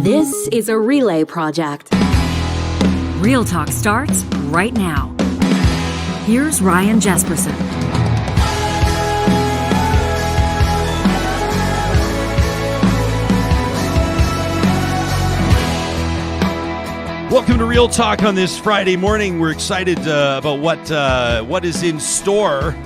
This is a relay project. Real Talk starts right now. Here's Ryan Jesperson. Welcome to Real Talk on this Friday morning. We're excited about what is in store.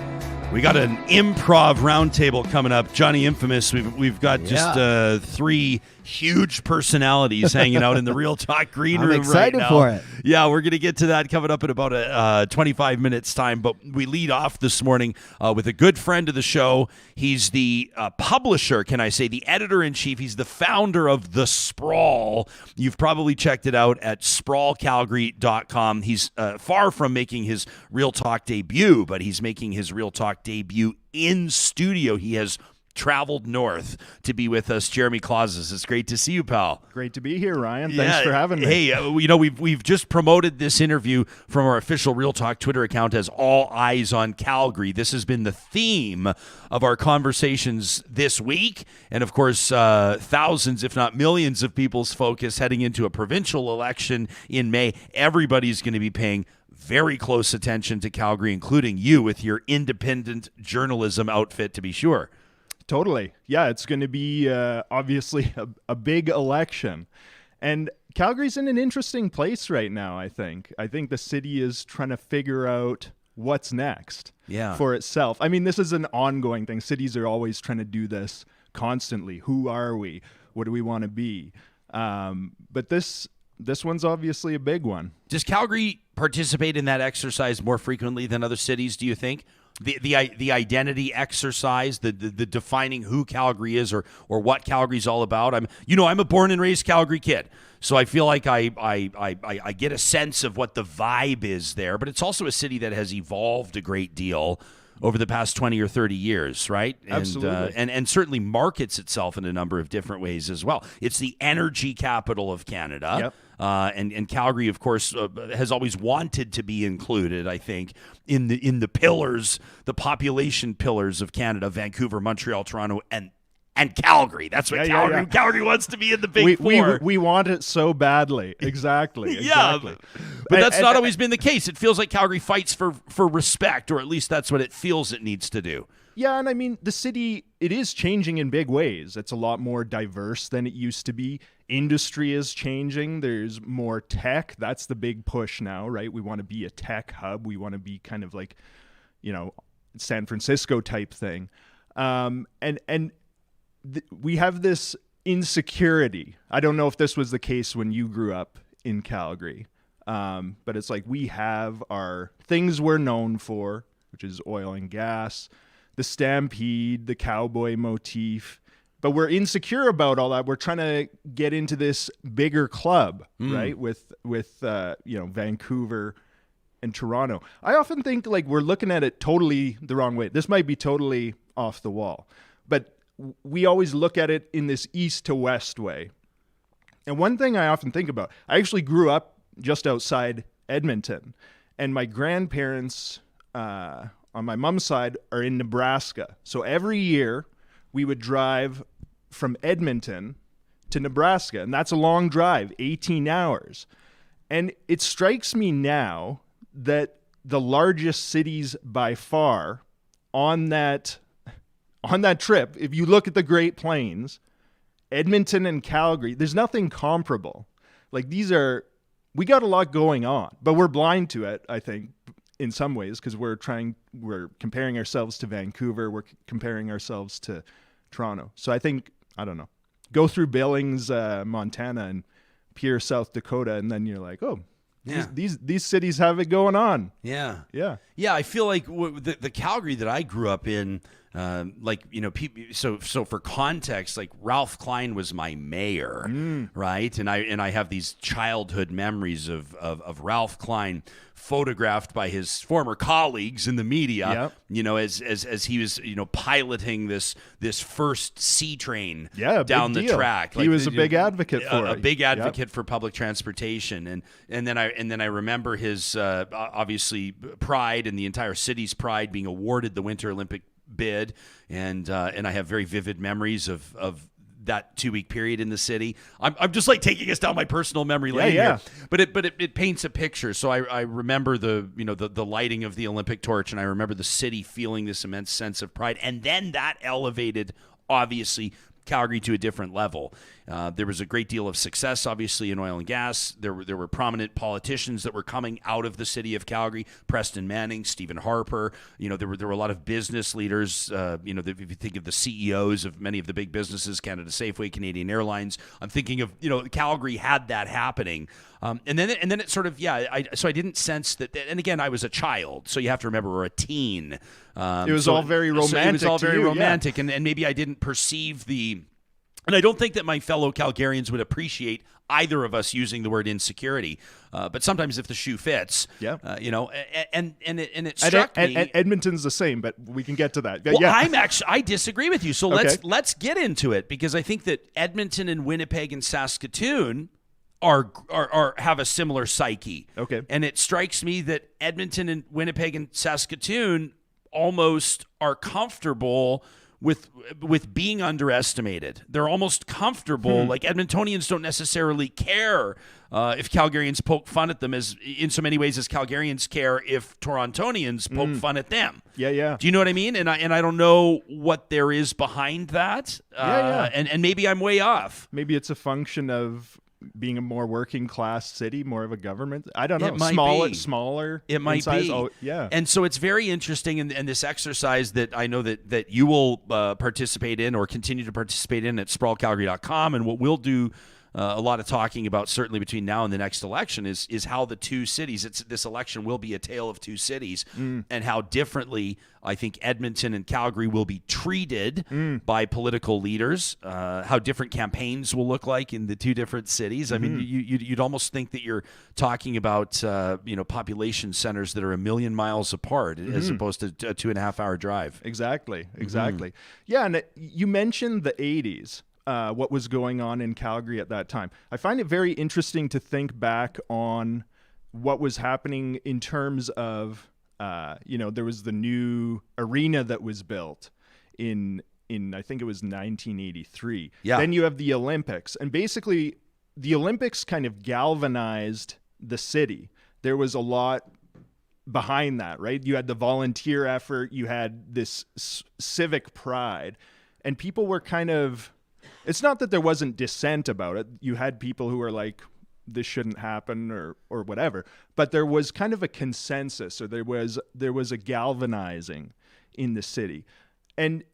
We got an improv roundtable coming up. Johnny Infamous. We've got just three huge personalities hanging out in the Real Talk green room right now. I'm excited for it. Yeah, we're going to get to that coming up in about 25 minutes time. But we lead off this morning with a good friend of the show. He's the publisher, can I say, the editor-in-chief. He's the founder of The Sprawl. You've probably checked it out at sprawlcalgary.com. He's far from making his Real Talk debut, but he's making his Real Talk debut in studio. He has traveled north to be with us. Jeremy Klaszus, it's great to see you, pal. Great to be here, Ryan. Thanks for having me. Hey, we've just promoted this interview from our official Real Talk Twitter account as All Eyes on Calgary. This has been the theme of our conversations this week, and of course, thousands, if not millions, of people's focus heading into a provincial election in May. Everybody's going to be paying very close attention to Calgary, including you with your independent journalism outfit, to be sure. Totally. Yeah, it's going to be obviously a big election. And Calgary's in an interesting place right now, I think. I think the city is trying to figure out what's next for itself. I mean, this is an ongoing thing. Cities are always trying to do this constantly. Who are we? What do we want to be? But this one's obviously a big one. Does Calgary participate in that exercise more frequently than other cities, do you think? The identity exercise, the defining who Calgary is or what Calgary's all about. I'm a born and raised Calgary kid, so I feel like I get a sense of what the vibe is there. But it's also a city that has evolved a great deal over the past 20 or 30 years, right? Absolutely. And certainly markets itself in a number of different ways as well. It's the energy capital of Canada. Yep. And Calgary, of course, has always wanted to be included, I think, in the pillars, the population pillars of Canada: Vancouver, Montreal, Toronto, and Calgary. That's what Calgary. Calgary wants to be in the big four. We want it so badly. Exactly. Exactly. But that's not always been the case. It feels like Calgary fights for respect, or at least that's what it feels it needs to do. Yeah, and I mean, the city, it is changing in big ways. It's a lot more diverse than it used to be. Industry is changing. There's more tech. That's the big push now, right? We want to be a tech hub. We want to be kind of like, San Francisco type thing. We have this insecurity. I don't know if this was the case when you grew up in Calgary, but it's like we have our things we're known for, which is oil and gas, the stampede, the cowboy motif, but we're insecure about all that. We're trying to get into this bigger club, right? With Vancouver and Toronto. I often think like we're looking at it totally the wrong way. This might be totally off the wall, but we always look at it in this east to west way. And one thing I often think about, I actually grew up just outside Edmonton, and my grandparents on my mom's side are in Nebraska. So every year we would drive from Edmonton to Nebraska, and that's a long drive, 18 hours. And it strikes me now that the largest cities by far on that trip, if you look at the Great Plains, Edmonton and Calgary, there's nothing comparable. Like we got a lot going on, but we're blind to it, I think, in some ways, because we're comparing ourselves to Vancouver, we're comparing ourselves to Toronto. So I think, I don't know, go through Billings, Montana, and Pierre, South Dakota, and then you're like, oh, these cities have it going on. Yeah. Yeah. Yeah, I feel like the Calgary that I grew up in, so for context, like Ralph Klein was my mayor, right? And I have these childhood memories of Ralph Klein photographed by his former colleagues in the media, as he was, piloting this first C train down the track. He was a big advocate for it. A big advocate for public transportation. And then I remember his obviously pride and the entire city's pride being awarded the Winter Olympic bid, and I have very vivid memories of that 2-week period in the city. I'm just like taking us down my personal memory lane here, but it paints a picture. So I remember the lighting of the Olympic torch, and I remember the city feeling this immense sense of pride, and then that elevated, obviously, Calgary to a different level. There was a great deal of success, obviously, in oil and gas. There were prominent politicians that were coming out of the city of Calgary: Preston Manning, Stephen Harper. There were a lot of business leaders. If you think of the CEOs of many of the big businesses, Canada Safeway, Canadian Airlines. I'm thinking of Calgary had that happening, and then it sort of So I didn't sense that. And again, I was a child, so you have to remember, we're a teen. It was all very romantic. So it was all very romantic, and maybe I didn't perceive the. And I don't think that my fellow Calgarians would appreciate either of us using the word insecurity. But sometimes if the shoe fits, and it struck me. And Edmonton's the same, but we can get to that. Well, I disagree with you. So let's get into it, because I think that Edmonton and Winnipeg and Saskatoon have a similar psyche. Okay. And it strikes me that Edmonton and Winnipeg and Saskatoon almost are comfortable with being underestimated. They're almost comfortable. Like, Edmontonians don't necessarily care if Calgarians poke fun at them in so many ways as Calgarians care if Torontonians poke fun at them. Yeah. Do you know what I mean? And I don't know what there is behind that. And maybe I'm way off. Maybe it's a function of being a more working class city, more of a government. I don't know. It might Smaller. It might be. Oh, yeah. And so it's very interesting, and this exercise that I know that you will participate in or continue to participate in at sprawlcalgary.com, and what we'll do a lot of talking about, certainly between now and the next election, is how the two cities, this election will be a tale of two cities, and how differently I think Edmonton and Calgary will be treated by political leaders, how different campaigns will look like in the two different cities. I mean, you'd almost think that you're talking about population centers that are 1 million miles apart, as opposed to a 2.5-hour drive. Exactly. Yeah, and you mentioned the 80s. What was going on in Calgary at that time. I find it very interesting to think back on what was happening in terms of, there was the new arena that was built in I think it was 1983. Yeah. Then you have the Olympics. And basically, the Olympics kind of galvanized the city. There was a lot behind that, right? You had the volunteer effort. You had this civic pride. And people were kind of... It's not that there wasn't dissent about it. You had people who were like, this shouldn't happen or whatever. But there was kind of a consensus, or there was a galvanizing in the city. And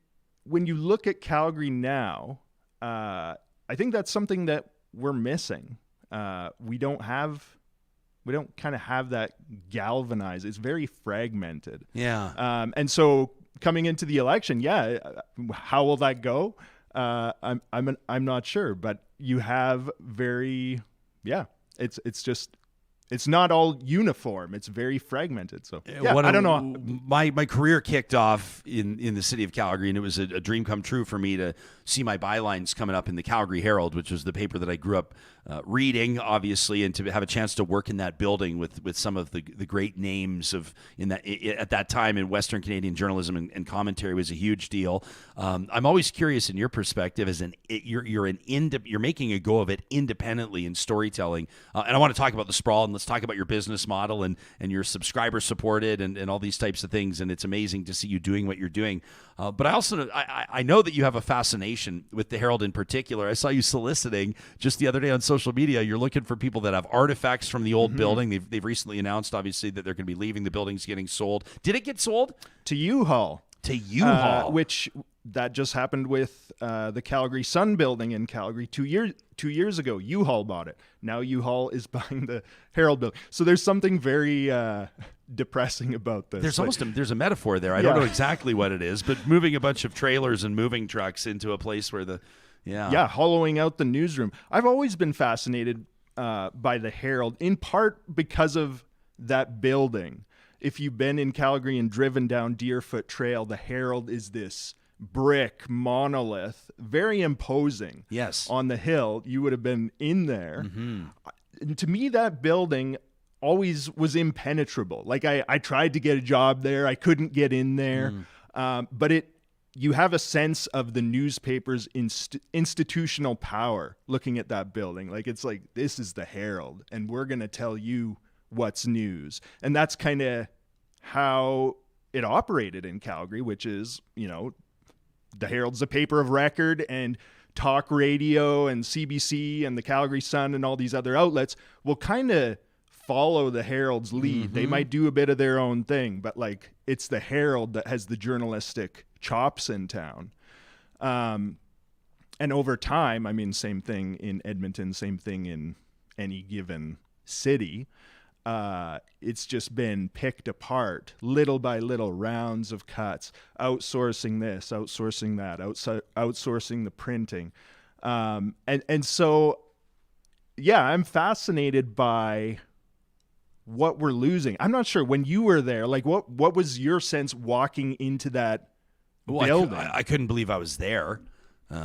when you look at Calgary now, I think that's something that we're missing. We don't kind of have that galvanized. It's very fragmented. Yeah. And so coming into the election, how will that go? I'm not sure, but you have it's not all uniform. It's very fragmented. So I don't know. My career kicked off in the city of Calgary, and it was a dream come true for me to see my bylines coming up in the Calgary Herald, which was the paper that I grew up reading, obviously, and to have a chance to work in that building with some of the great names at that time in Western Canadian journalism and commentary was a huge deal. I'm always curious, in your perspective, you're making a go of it independently in storytelling, and I want to talk about the Sprawl, and let's talk about your business model and your subscriber supported and all these types of things, and it's amazing to see you doing what you're doing. But I know that you have a fascination with the Herald in particular. I saw you soliciting just the other day on social media. You're looking for people that have artifacts from the old building. They've recently announced, obviously, that they're going to be leaving. The building's getting sold. Did it get sold? To U-Haul. Which that just happened with the Calgary Sun building in Calgary 2 years ago. U-Haul bought it. Now U-Haul is buying the Herald building. So there's something very depressing about this. There's a metaphor there. I don't know exactly what it is, but moving a bunch of trailers and moving trucks into a place where hollowing out the newsroom. I've always been fascinated by the Herald, in part because of that building. If you've been in Calgary and driven down Deerfoot Trail, the Herald is this brick monolith, very imposing. Yes. On the hill. You would have been in there. And to me, that building always was impenetrable. Like I tried to get a job there. I couldn't get in there. But you have a sense of the newspaper's institutional power looking at that building. Like, it's like, this is the Herald, and we're going to tell you what's news. And that's kind of how it operated in Calgary, which is, the Herald's a paper of record, and talk radio and CBC and the Calgary Sun and all these other outlets will kind of follow the Herald's lead. They might do a bit of their own thing, but like, it's the Herald that has the journalistic chops in town. And over time, I mean, same thing in Edmonton, same thing in any given city. It's just been picked apart little by little, rounds of cuts, outsourcing this, outsourcing that, outsourcing the printing. And so, yeah, I'm fascinated by what we're losing. I'm not sure, when you were there, like, what was your sense walking into that building? I couldn't believe I was there,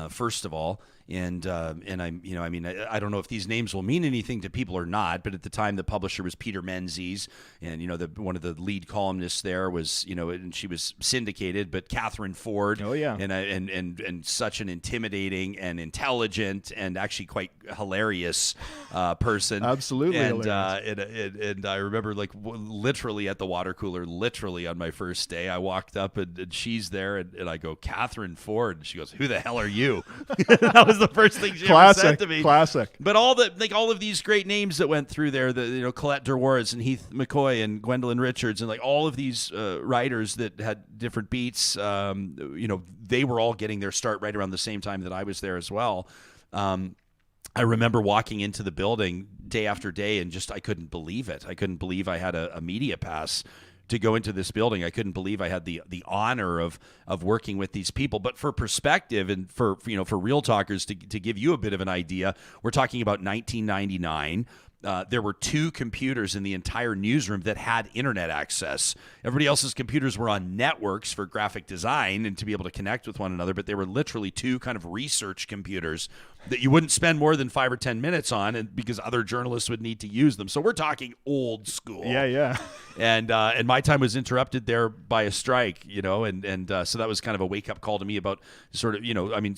first of all. And I'm, I don't know if these names will mean anything to people or not, but at the time the publisher was Peter Menzies, and one of the lead columnists there was, and she was syndicated, but Catherine Ford. Oh yeah, and such an intimidating and intelligent and actually quite hilarious person. Absolutely hilarious. And I remember, like, literally at the water cooler, literally on my first day, I walked up and she's there, and I go, Catherine Ford, and she goes, "Who the hell are you?" That was the first thing she ever said to me. Classic. But all of these great names that went through there, Colette Derwards and Heath McCoy and Gwendolyn Richards, and like all of these writers that had different beats, they were all getting their start right around the same time that I was there as well. I remember walking into the building day after day, and just I couldn't believe it. I couldn't believe I had a media pass to go into this building. I couldn't believe I had the honor of working with these people. But for perspective, and for real talkers to give you a bit of an idea, we're talking about 1999. There were 2 computers in the entire newsroom that had internet access. Everybody else's computers were on networks for graphic design and to be able to connect with one another, but they were literally 2 kind of research computers that you wouldn't spend more than 5 or 10 minutes on, and because other journalists would need to use them. So we're talking old school. Yeah. And my time was interrupted there by a strike, and so that was kind of a wake-up call to me about sort of,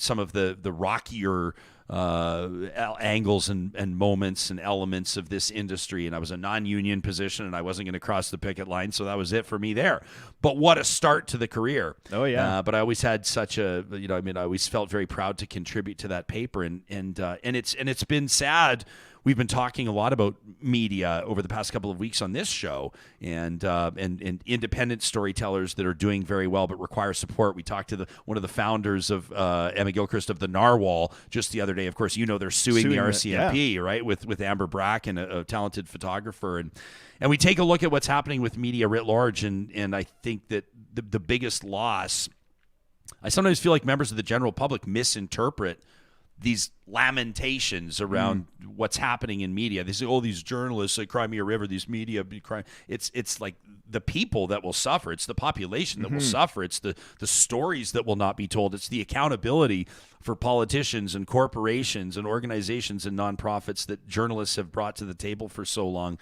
some of the rockier angles and moments and elements of this industry. And I was a non-union position, and I wasn't going to cross the picket line, so that was it for me there. But what a start to the career. Oh yeah. But I always had such a, I always felt very proud to contribute to that paper, and it's been sad. We've been talking a lot about media over the past couple of weeks on this show, and independent storytellers that are doing very well but require support. We talked to one of the founders of Emma Gilchrist of the Narwhal just the other day. Of course, they're suing the RCMP, right, with Amber Bracken, a talented photographer, and we take a look at what's happening with media writ large, and I think that the biggest loss, I sometimes feel like members of the general public misinterpret these lamentations around what's happening in media. They say, "Oh, these journalists at Crimea River, these media." It's like the people that will suffer. It's the population that will suffer. It's the stories that will not be told. It's the accountability for politicians and corporations and organizations and nonprofits that journalists have brought to the table for so long.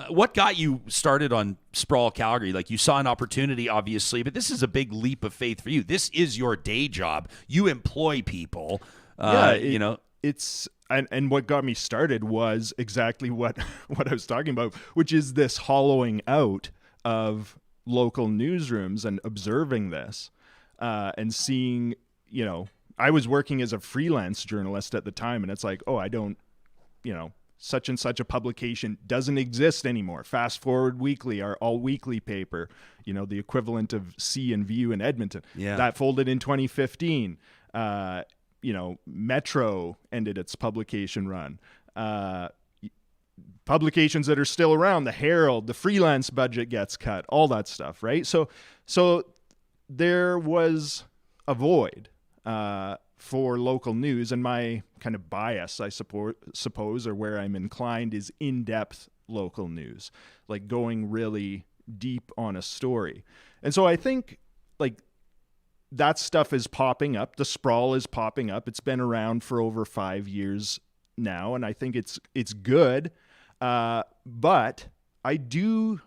What got you started on Sprawl Calgary? Like, you saw an opportunity, obviously, but this is a big leap of faith for you. This is your day job. You employ people. It's and what got me started was exactly what I was talking about, which is this hollowing out of local newsrooms and observing this and seeing, I was working as a freelance journalist at the time, and it's like, oh, I don't, such and such a publication doesn't exist anymore. Fast Forward Weekly, our all-weekly paper, the equivalent of C and View in Edmonton. Yeah. That folded in 2015. Metro ended its publication run. Publications that are still around, the Herald, the freelance budget gets cut, all that stuff, right? So there was a void for local news, and my kind of bias, I suppose, or where I'm inclined, is in-depth local news, like going really deep on a story. And so I think, like, that stuff is popping up. The Sprawl is popping up. It's been around for over 5 years now, and I think it's good. But I do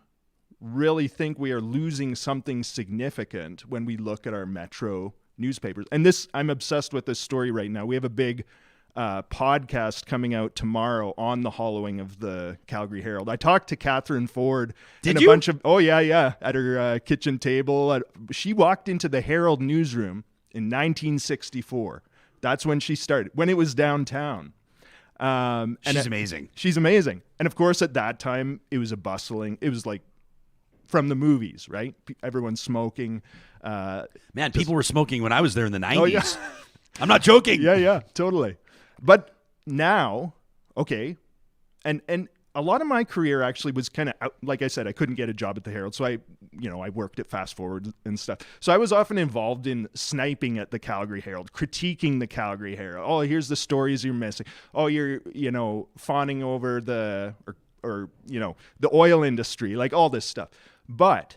really think we are losing something significant when we look at our metro newspapers. And I'm obsessed with this story right now. We have a big podcast coming out tomorrow on the hollowing of the Calgary Herald. I talked to Catherine Ford Did and you? a bunch of at her kitchen table. She walked into the Herald newsroom in 1964. That's when she started, when it was downtown. She's amazing. She's amazing. And of course, at that time, it was it was like from the movies, right? Everyone's smoking. Man, people were smoking when I was there in the 90s. Oh, yeah. I'm not joking. Yeah, totally. But now, okay, and a lot of my career actually was kind of, like I said, I couldn't get a job at the Herald, so I worked at Fast Forward and stuff. So I was often involved in sniping at the Calgary Herald, critiquing the Calgary Herald. Oh, here's the stories you're missing. Oh, you're fawning over the the oil industry, like all this stuff. But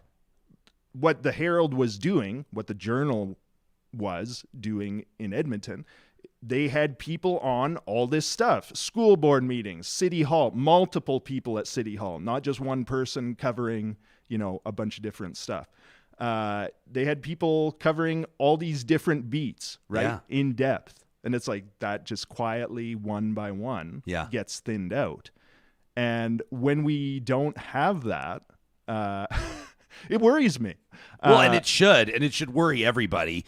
what the Herald was doing, what the Journal was doing in Edmonton, they had people on all this stuff, school board meetings, City Hall, multiple people at City Hall, not just one person covering, a bunch of different stuff. They had people covering all these different beats, right? Yeah. In depth. And it's like that just quietly, one by one, gets thinned out. And when we don't have that, it worries me. Well, and it should worry everybody.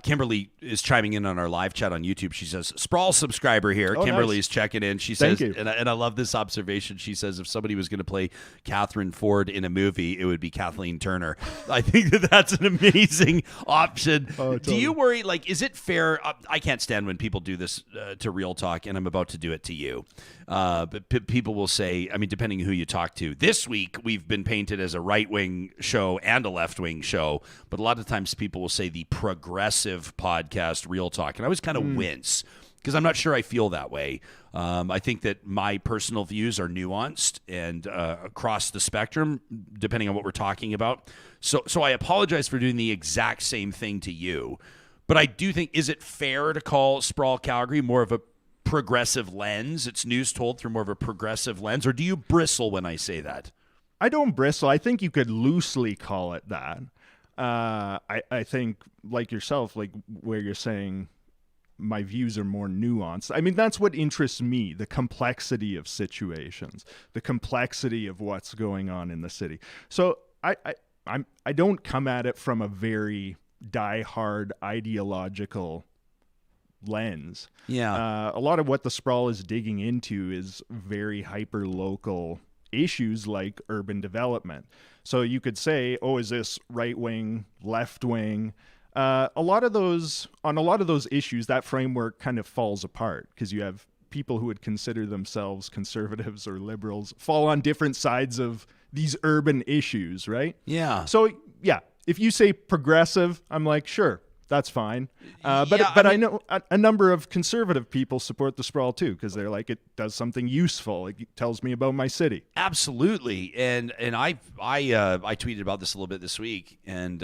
Kimberly is chiming in on our live chat on YouTube. She says, Sprawl subscriber here. Oh, Kimberly nice. is checking in. She Thank says, you. and I love this observation. She says, if somebody was going to play Catherine Ford in a movie, it would be Kathleen Turner. I think that's an amazing option. Oh, totally. Do you worry, is it fair? I can't stand when people do this to Real Talk, and I'm about to do it to you. But people will say, depending who you talk to. This week, we've been painted as a right-wing show and a left-wing show, but a lot of times people will say the progressive podcast Real Talk, and I always kind of wince because I'm not sure I feel that way. I think that my personal views are nuanced and across the spectrum, depending on what we're talking about. So I apologize for doing the exact same thing to you, but I do think, is it fair to call Sprawl Calgary more of a progressive lens? It's news told through more of a progressive lens, or do you bristle when I say that? I don't bristle. I think you could loosely call it that. I think, like yourself, where you're saying my views are more nuanced. That's what interests me, the complexity of situations, the complexity of what's going on in the city. So I don't come at it from a very diehard ideological lens. Yeah. A lot of what the Sprawl is digging into is very hyper-local issues like urban development. So you could say, is this right-wing, left-wing? On a lot of those issues, that framework kind of falls apart because you have people who would consider themselves conservatives or liberals fall on different sides of these urban issues, right? Yeah. So, yeah, if you say progressive, I'm like, sure, that's fine. But I know a number of conservative people support the Sprawl too because they're like, it does something useful. It tells me about my city. Absolutely. And I tweeted about this a little bit this week, and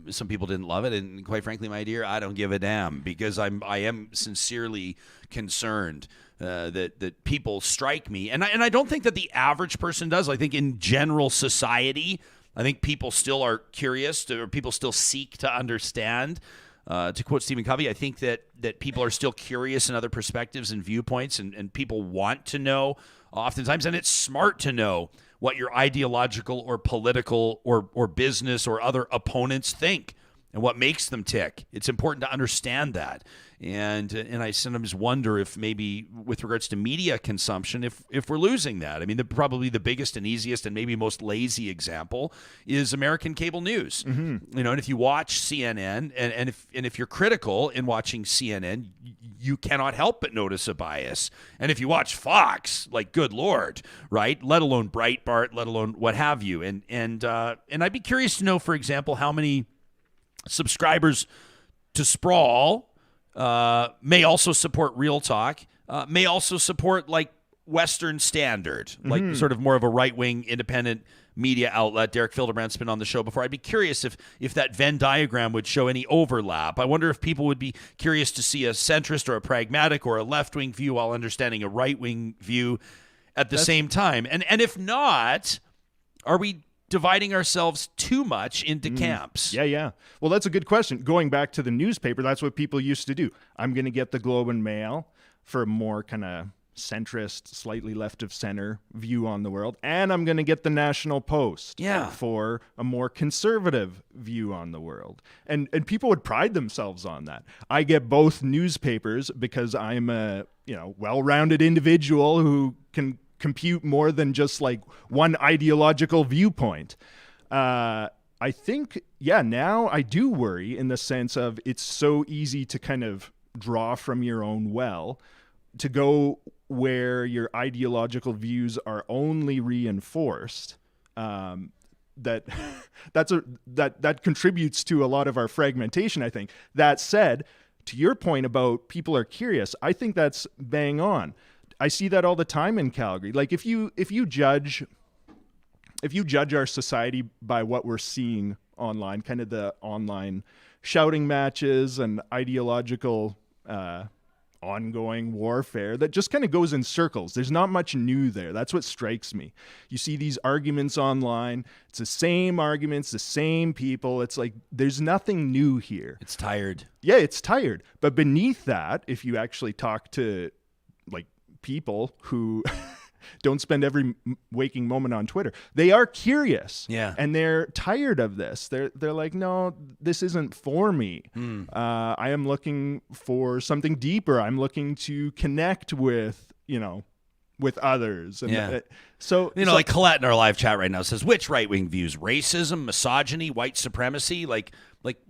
some people didn't love it. And quite frankly, my dear, I don't give a damn because I am sincerely concerned that people strike me. And I don't think that the average person does. I think in general society, I think people still are curious, or people still seek to understand. To quote Stephen Covey, I think that people are still curious in other perspectives and viewpoints, and people want to know oftentimes, and it's smart to know what your ideological or political or business or other opponents think and what makes them tick. It's important to understand that. And I sometimes wonder if maybe with regards to media consumption, if we're losing that. Probably the biggest and easiest and maybe most lazy example is American cable news. Mm-hmm. And if you watch CNN and if you're critical in watching CNN, you cannot help but notice a bias. And if you watch Fox, good Lord, right? Let alone Breitbart, let alone what have you. And I'd be curious to know, for example, how many subscribers to Sprawl may also support Real Talk, may also support Western Standard, sort of more of a right-wing independent media outlet. Derek Fildebrandt's been on the show before. I'd be curious if that Venn diagram would show any overlap. I wonder if people would be curious to see a centrist or a pragmatic or a left-wing view while understanding a right-wing view at the same time. And if not, are we dividing ourselves too much into camps? Yeah. Well, that's a good question. Going back to the newspaper, that's what people used to do. I'm going to get the Globe and Mail for a more kind of centrist, slightly left of center view on the world, and I'm going to get the National Post for a more conservative view on the world. And people would pride themselves on that. I get both newspapers because I'm a, well-rounded individual who can compute more than just like one ideological viewpoint. I think, now I do worry in the sense of it's so easy to kind of draw from your own well, to go where your ideological views are only reinforced, that contributes to a lot of our fragmentation, I think. That said, to your point about people are curious, I think that's bang on. I see that all the time in Calgary. Like if you judge our society by what we're seeing online, kind of the online shouting matches and ideological ongoing warfare that just kind of goes in circles. There's not much new there. That's what strikes me. You see these arguments online. It's the same arguments, the same people. It's like there's nothing new here. It's tired. Yeah, it's tired. But beneath that, if you actually talk to like people who don't spend every waking moment on Twitter, they are curious. Yeah. And they're tired of this. They're like, no, this isn't for me. I am looking for something deeper. I'm looking to connect with, with others. And so like Colette in our live chat right now says, which right-wing views? Racism, misogyny, white supremacy? Like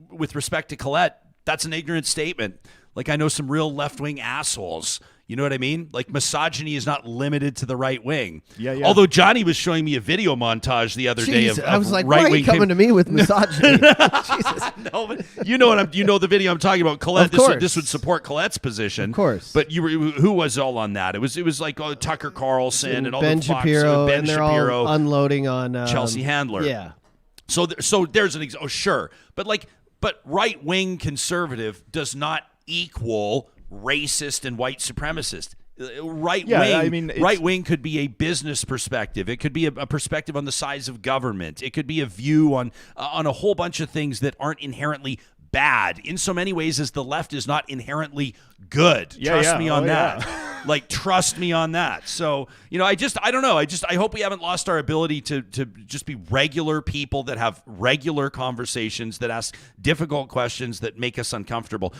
with respect to Colette, that's an ignorant statement. Like I know some real left-wing assholes. You know what I mean? Like misogyny is not limited to the right wing. Yeah. Although Johnny was showing me a video montage the other day of I was like, right why are you coming to me with misogyny? Jesus. No, but you know the video I'm talking about. Colette, Of course. this would support Colette's position. Of course. But who was all on that? It was like Tucker Carlson and all Ben the Fox, Shapiro, Ben and they're Shapiro, all unloading on Chelsea Handler. Yeah. So there's an sure, but right wing conservative does not equal racist and white supremacist. Right wing could be a business perspective. It could be a perspective on the size of government. It could be a view on a whole bunch of things that aren't inherently bad in so many ways as the left is not inherently good. Trust me on that. Like, trust me on that. So, I don't know. I hope we haven't lost our ability to just be regular people that have regular conversations, that ask difficult questions that make us uncomfortable.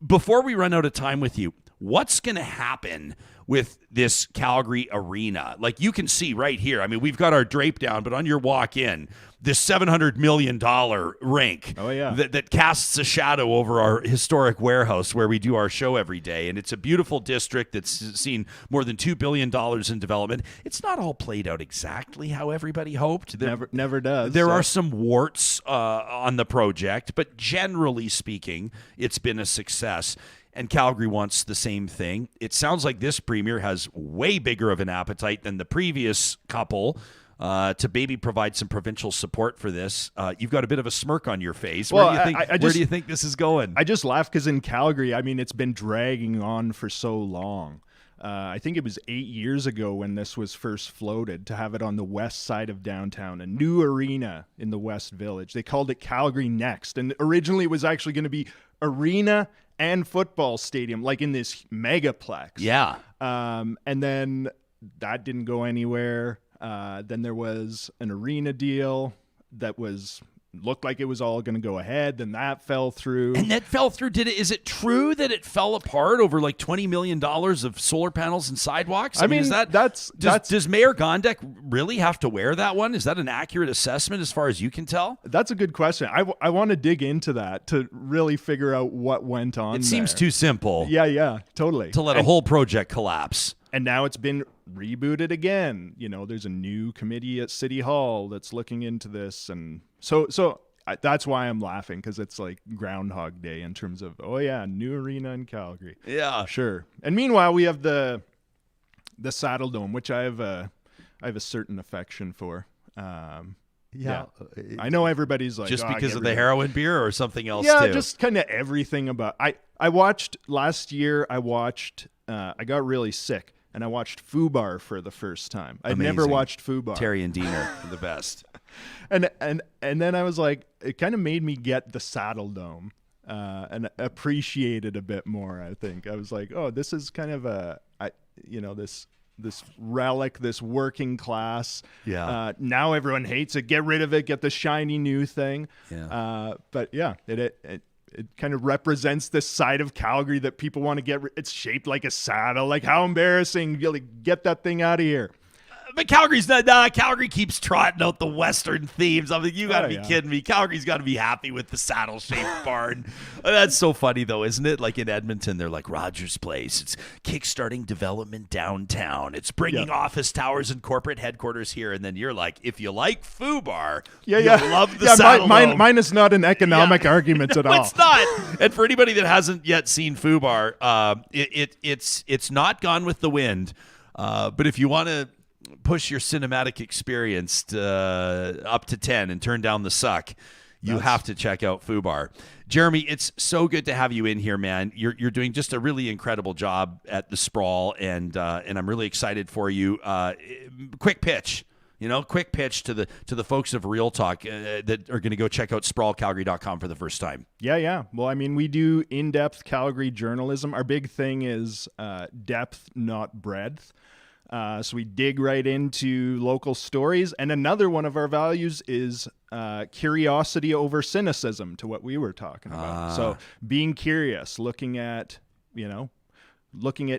Before we run out of time with you, what's going to happen with this Calgary arena? Like you can see right here. I mean, we've got our drape down, but on your walk in, this $700 million rink that casts a shadow over our historic warehouse where we do our show every day. And it's a beautiful district that's seen more than $2 billion in development. It's not all played out exactly how everybody hoped. Never does. There are some warts on the project, but generally speaking, it's been a success. And Calgary wants the same thing. It sounds like this premier has way bigger of an appetite than the previous couple to maybe provide some provincial support for this. You've got a bit of a smirk on your face. Well, where do you think this is going? I just laugh because in Calgary, I mean, it's been dragging on for so long. I think it was 8 years ago when this was first floated to have it on the west side of downtown, a new arena in the West Village. They called it Calgary Next. And originally it was actually going to be arena and football stadium, like in this megaplex. Yeah. And then that didn't go anywhere. Then there was an arena deal that looked like it was all going to go ahead. Then that fell through. And that fell through. Is it true that it fell apart over like $20 million of solar panels and sidewalks? I mean, does Mayor Gondek really have to wear that one? Is that an accurate assessment as far as you can tell? That's a good question. I want to dig into that to really figure out what went on. It seems too simple. Yeah, totally. To let a whole project collapse. And now it's been rebooted again. There's a new committee at City Hall that's looking into this. And so that's why I'm laughing, because it's like Groundhog Day in terms of, new arena in Calgary. Yeah. Sure. And meanwhile, we have the Saddle Dome, which I have a certain affection for. Yeah. I know everybody's like, just because of the heroin beer or something else too? Yeah, just kind of everything about. I watched last year. I got really sick. And I watched Fubar for the first time. I'd never watched Fubar. Terry and Diener, the best. And then I was like, it kind of made me get the Saddle Dome and appreciate it a bit more. I think I was like, oh, this is kind of this relic, this working class. Yeah. Now everyone hates it. Get rid of it. Get the shiny new thing. Yeah. But yeah, it kind of represents this side of Calgary that people want to get. It's shaped like a saddle. Like, how embarrassing! Get that thing out of here. But Calgary's not. Calgary keeps trotting out the Western themes. I'm like, you got to be kidding me. Calgary's got to be happy with the saddle-shaped barn. That's so funny, though, isn't it? Like in Edmonton, they're like Rogers Place. It's kickstarting development downtown. It's bringing office towers and corporate headquarters here. And then you're like, if you like FUBAR, you'll love the saddle dome. Mine is not an economic argument at all. It's not. And for anybody that hasn't yet seen FUBAR, it's not Gone with the Wind. But if you want to push your cinematic experience up to 10 and turn down the suck, you have to check out FUBAR. Jeremy, it's so good to have you in here, man. You're doing just a really incredible job at the Sprawl, and I'm really excited for you. Quick pitch to the folks of Real Talk that are going to go check out sprawlcalgary.com for the first time. Yeah. Well, I mean, we do in-depth Calgary journalism. Our big thing is depth, not breadth. So we dig right into local stories. And another one of our values is curiosity over cynicism, to what we were talking about. So being curious, looking at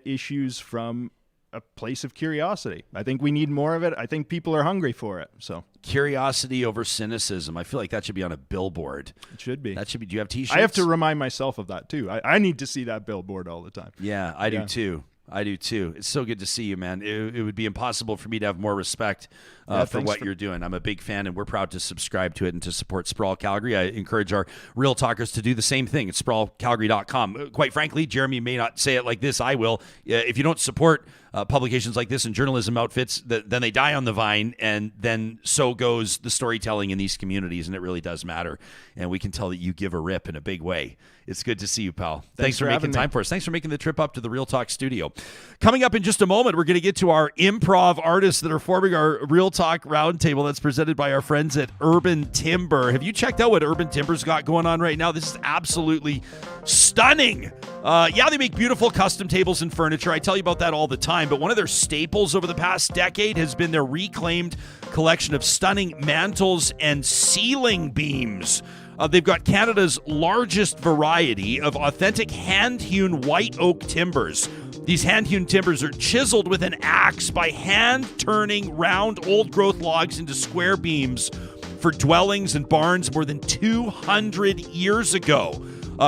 issues from a place of curiosity. I think we need more of it. I think people are hungry for it. So curiosity over cynicism. I feel like that should be on a billboard. It should be. Do you have T-shirts? I have to remind myself of that too. I need to see that billboard all the time. Yeah, I do too. It's so good to see you, man. It would be impossible for me to have more respect for what you're doing. I'm a big fan, and we're proud to subscribe to it and to support Sprawl Calgary. I encourage our Real Talkers to do the same thing at sprawlcalgary.com. Quite frankly, Jeremy may not say it like this. I will. If you don't support publications like this and journalism outfits, then they die on the vine, and then so goes the storytelling in these communities, and it really does matter. And we can tell that you give a rip in a big way. It's good to see you, pal. Thanks for making time for us. Thanks for making the trip up to the Real Talk studio. Coming up in just a moment, we're going to get to our improv artists that are forming our Real Talk roundtable that's presented by our friends at Urban Timber. Have you checked out what Urban Timber's got going on right now? This is absolutely stunning. They make beautiful custom tables and furniture. I tell you about that all the time, but one of their staples over the past decade has been their reclaimed collection of stunning mantels and ceiling beams. They've got Canada's largest variety of authentic hand-hewn white oak timbers. These hand-hewn timbers are chiseled with an axe by hand-turning round old-growth logs into square beams for dwellings and barns more than 200 years ago.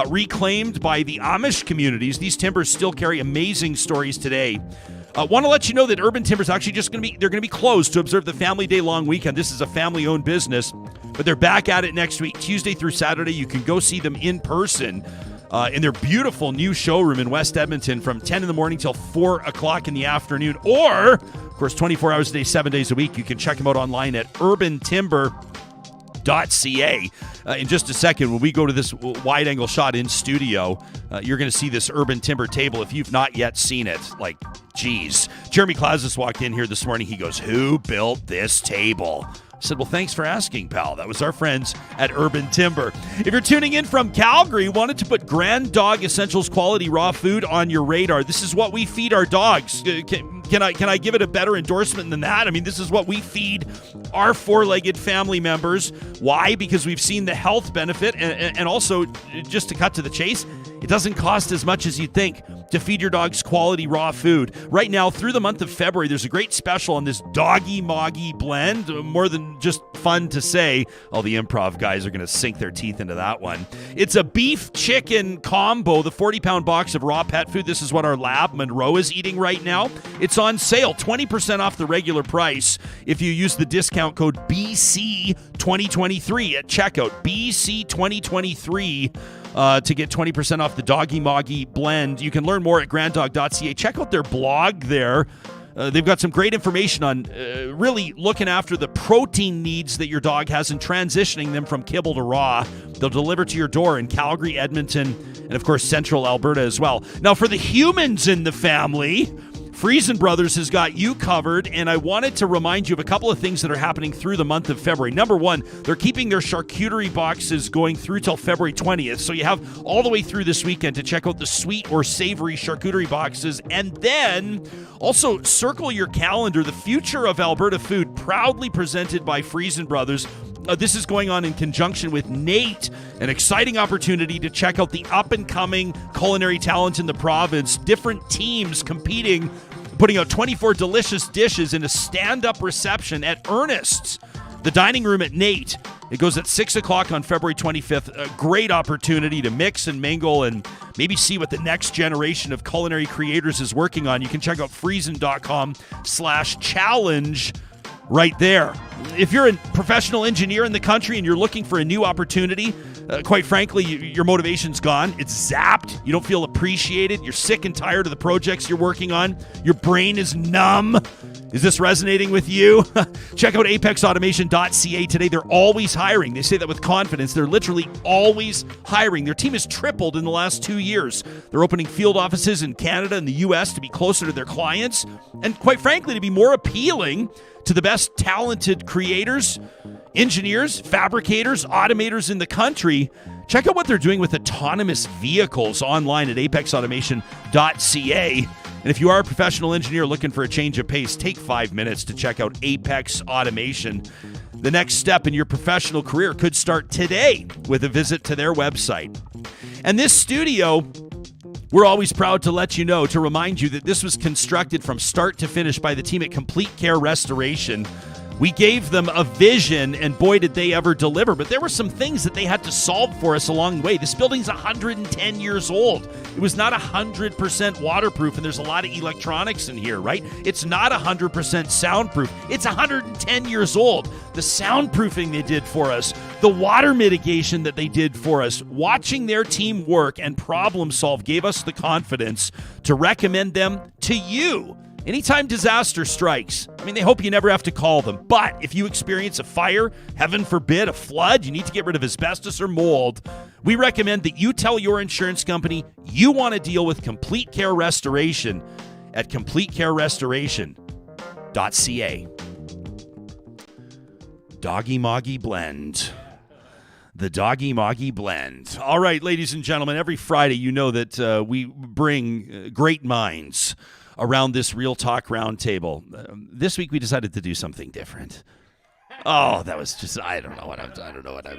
Reclaimed by the Amish communities, these timbers still carry amazing stories today. Want to let you know that Urban Timber's actually they're going to be closed to observe the Family Day long weekend. This is a family-owned business, but they're back at it next week, Tuesday through Saturday. You can go see them in person in their beautiful new showroom in West Edmonton from 10 in the morning till 4 o'clock in the afternoon. Or, of course, 24 hours a day, 7 days a week. You can check them out online at urbantimber.ca. In just a second, when we go to this wide-angle shot in studio, you're going to see this Urban Timber table if you've not yet seen it. Like, geez. Jeremy Klaszus walked in here this morning. He goes, "Who built this table?" I said, "Well, thanks for asking, pal." That was our friends at Urban Timber. If you're tuning in from Calgary, wanted to put Grand Dog Essentials quality raw food on your radar. This is what we feed our dogs. Can I give it a better endorsement than that? I mean, this is what we feed our four-legged family members. Why? Because we've seen the health benefit, and also, just to cut to the chase, it doesn't cost as much as you'd think to feed your dogs quality raw food. Right now, through the month of February, there's a great special on this Doggy Moggy blend. More than just fun to say. All the improv guys are going to sink their teeth into that one. It's a beef-chicken combo, the 40-pound box of raw pet food. This is what our lab, Monroe, is eating right now. It's on sale, 20% off the regular price if you use the discount code BC2023 at checkout. BC2023 to get 20% off the Doggy Moggy blend. You can learn more at granddog.ca. Check out their blog there. They've got some great information on really looking after the protein needs that your dog has and transitioning them from kibble to raw. They'll deliver to your door in Calgary, Edmonton, and of course, central Alberta as well. Now, for the humans in the family, Friesen Brothers has got you covered, and I wanted to remind you of a couple of things that are happening through the month of February. Number one, they're keeping their charcuterie boxes going through till February 20th, so you have all the way through this weekend to check out the sweet or savory charcuterie boxes. And then also circle your calendar. The Future of Alberta Food, proudly presented by Friesen Brothers. This is going on in conjunction with Nate, an exciting opportunity to check out the up-and-coming culinary talent in the province. Different teams competing, putting out 24 delicious dishes in a stand-up reception at Ernest's, the dining room at Nate. It goes at 6 o'clock on February 25th. A great opportunity to mix and mingle and maybe see what the next generation of culinary creators is working on. You can check out friesen.com/challenge right there. If you're a professional engineer in the country and you're looking for a new opportunity, quite frankly, your motivation's gone. It's zapped. You don't feel appreciated. You're sick and tired of the projects you're working on. Your brain is numb. Is this resonating with you? Check out apexautomation.ca today. They're always hiring. They say that with confidence. They're literally always hiring. Their team has tripled in the last 2 years. They're opening field offices in Canada and the U.S. to be closer to their clients and, quite frankly, to be more appealing to the best talented creators, engineers, fabricators, automators in the country. Check out what they're doing with autonomous vehicles online at apexautomation.ca. And if you are a professional engineer looking for a change of pace, take 5 minutes to check out Apex Automation. The next step in your professional career could start today with a visit to their website. And this studio, we're always proud to let you know, to remind you that this was constructed from start to finish by the team at Complete Care Restoration. We gave them a vision, and boy, did they ever deliver. But there were some things that they had to solve for us along the way. This building's 110 years old. It was not 100% waterproof, and there's a lot of electronics in here, right? It's not 100% soundproof. It's 110 years old. The soundproofing they did for us, the water mitigation that they did for us, watching their team work and problem solve gave us the confidence to recommend them to you. Anytime disaster strikes, I mean, they hope you never have to call them. But if you experience a fire, heaven forbid, a flood, you need to get rid of asbestos or mold, we recommend that you tell your insurance company you want to deal with Complete Care Restoration at CompleteCareRestoration.ca. Doggy Moggy Blend. The Doggy Moggy Blend. All right, ladies and gentlemen, every Friday you know that we bring great minds around this Real Talk Roundtable. This week we decided to do something different. Oh, that was just, I don't know what I'm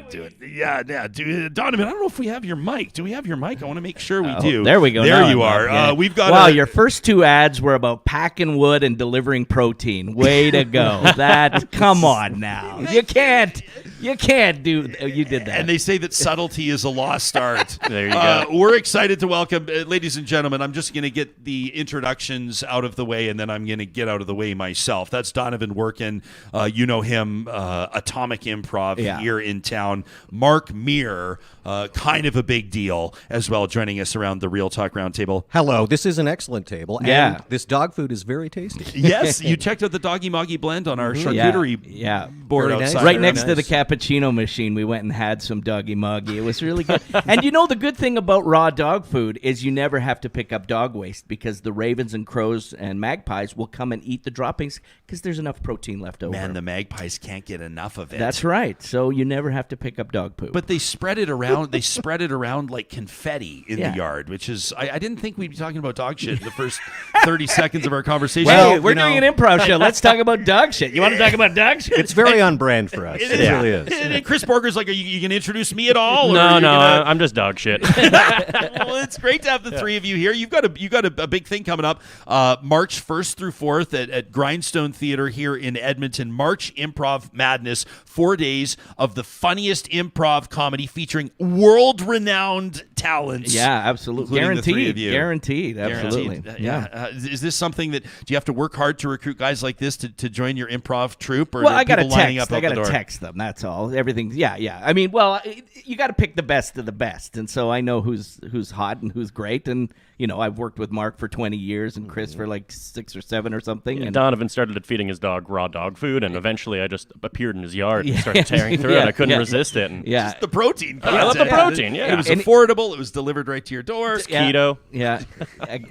doing. Yeah, dude, Donovan, I don't know if we have your mic. Do we have your mic? I want to make sure we do. There we go. There now you are. We've got Wow, your first two ads were about packing wood and delivering protein. Way to go. Come on now. You can't do, you did that. And they say that subtlety is a lost art. There you go. We're excited to welcome, ladies and gentlemen, I'm just going to get the introductions out of the way, and then I'm going to get out of the way myself. That's Donovan Workun. You know him, Atomic Improv here in town. Mark Meer, kind of a big deal as well, joining us around the Real Talk Roundtable. Hello, this is an excellent table, and this dog food is very tasty. Yes, you checked out the Doggy Moggy Blend on our charcuterie board Very nice. outside. Right next to the cappuccino machine, we went and had some Doggy Moggy. It was really good. And you know, the good thing about raw dog food is you never have to pick up dog waste because the ravens and crows and magpies will come and eat the droppings because there's enough protein left over. Man, the magpies can't get enough of it. That's right. So you never have to pick up dog poop. But they spread it around. They spread it around like confetti in the yard, which is I didn't think we'd be talking about dog shit in the first 30 seconds of our conversation. Well, we're doing an improv show. Let's talk about dog shit. You want to talk about dog shit? It's very on brand for us. It really is. And Chris Borger's like, are you going to introduce me at all? No, I'm I'm just dog shit. Well, it's great to have the three of you here. You've got a big thing coming up, March 1st through 4th at Grindstone Theater here in Edmonton. March Improv Madness, 4 days of the funniest improv comedy featuring world-renowned talents. Yeah, absolutely. Including the three of you. Guaranteed. Absolutely. Is this something that, do you have to work hard to recruit guys like this to join your improv troupe? Or Well, I got to lining up text. I got to text them. That's all. Everything. Yeah. I mean, well, you got to pick the best of the best, and so I know who's hot and who's great, and you know, I've worked with Mark for 20 years and Chris for like 6 or 7 or something. Yeah, and Donovan started at feeding his dog raw dog food, and eventually I just appeared in his yard and started tearing through it. I couldn't resist it. And Just the protein. I love the protein. Yeah, It was affordable. It It was delivered right to your door. Keto. Yeah,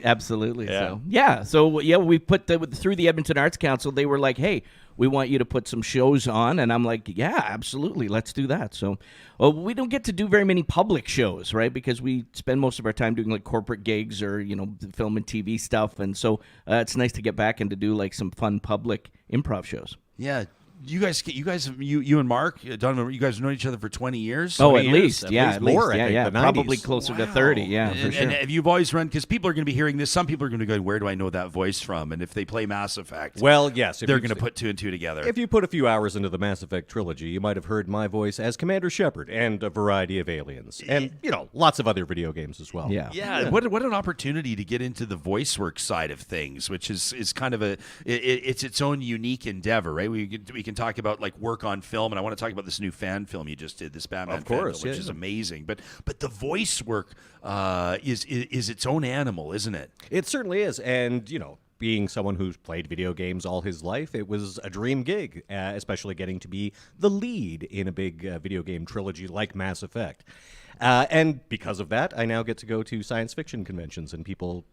absolutely. Yeah. So we put through the Edmonton Arts Council. They were like, "Hey, we want you to put some shows on," and I'm like, "Yeah, absolutely, let's do that." So, we don't get to do very many public shows, right? Because we spend most of our time doing like corporate gigs or film and TV stuff, and so it's nice to get back and to do like some fun public improv shows. Yeah. You and Mark, Donovan, you guys have known each other for 20 years? Oh, 20 at years, least, at yeah, least at more, least, I think, yeah, the probably 90s. closer to 30, yeah, for sure. And have you always run, because people are going to be hearing this, some people are going to go, where do I know that voice from? And if they play Mass Effect, Well, yes. they're going to put 2 and 2 together. If you put a few hours into the Mass Effect trilogy, you might have heard my voice as Commander Shepard and a variety of aliens. And, lots of other video games as well. Yeah. What an opportunity to get into the voice work side of things, which is kind of it's its own unique endeavor, right? We can talk about like work on film, and I want to talk about this new fan film you just did, this Batman Of course, fan film, which yeah, is yeah. amazing. But the voice work is its own animal, isn't it? It certainly is. And, being someone who's played video games all his life, it was a dream gig, especially getting to be the lead in a big video game trilogy like Mass Effect. And because of that, I now get to go to science fiction conventions, and people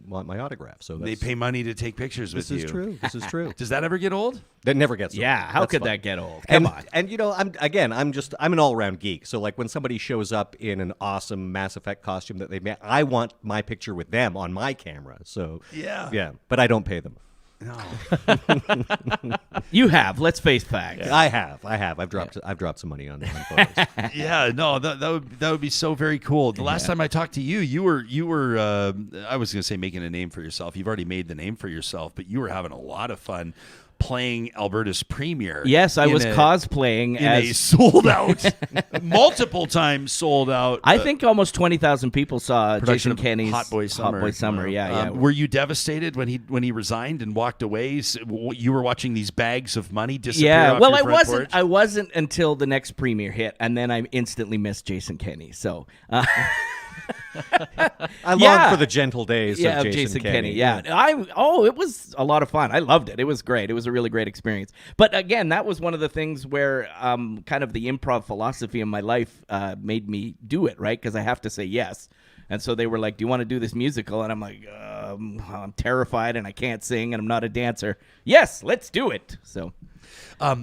want my autograph. So They pay money to take pictures with you. This is true. This is true. Does that ever get old? That never gets old. Yeah, how That's could fun. that get old? Come on. And I'm an all-around geek. So like when somebody shows up in an awesome Mass Effect costume that they made, I want my picture with them on my camera. So yeah, but I don't pay them. No. You have. Let's face facts. I have. I've dropped some money on photos. Yeah, no, that would be so very cool. The last time I talked to you, you were I was going to say making a name for yourself. You've already made the name for yourself, but you were having a lot of fun playing Alberta's premiere. Yes, I was cosplaying in as a sold out, multiple times sold out. I think almost 20,000 people saw production Jason of Kenny's Hot Boy Summer. Yeah. Were you devastated when he resigned and walked away? You were watching these bags of money disappear. Yeah, off well, your I front wasn't. porch? I wasn't until the next premiere hit, and then I instantly missed Jason Kenny. So, I long for the gentle days of Jason Kenny. Kenny. Yeah, it was a lot of fun. I loved it. It was great. It was a really great experience. But again, that was one of the things where kind of the improv philosophy in my life made me do it, right? Because I have to say yes. And so they were like, "Do you want to do this musical?" And I'm like, "I'm terrified, and I can't sing, and I'm not a dancer." Yes, let's do it. So.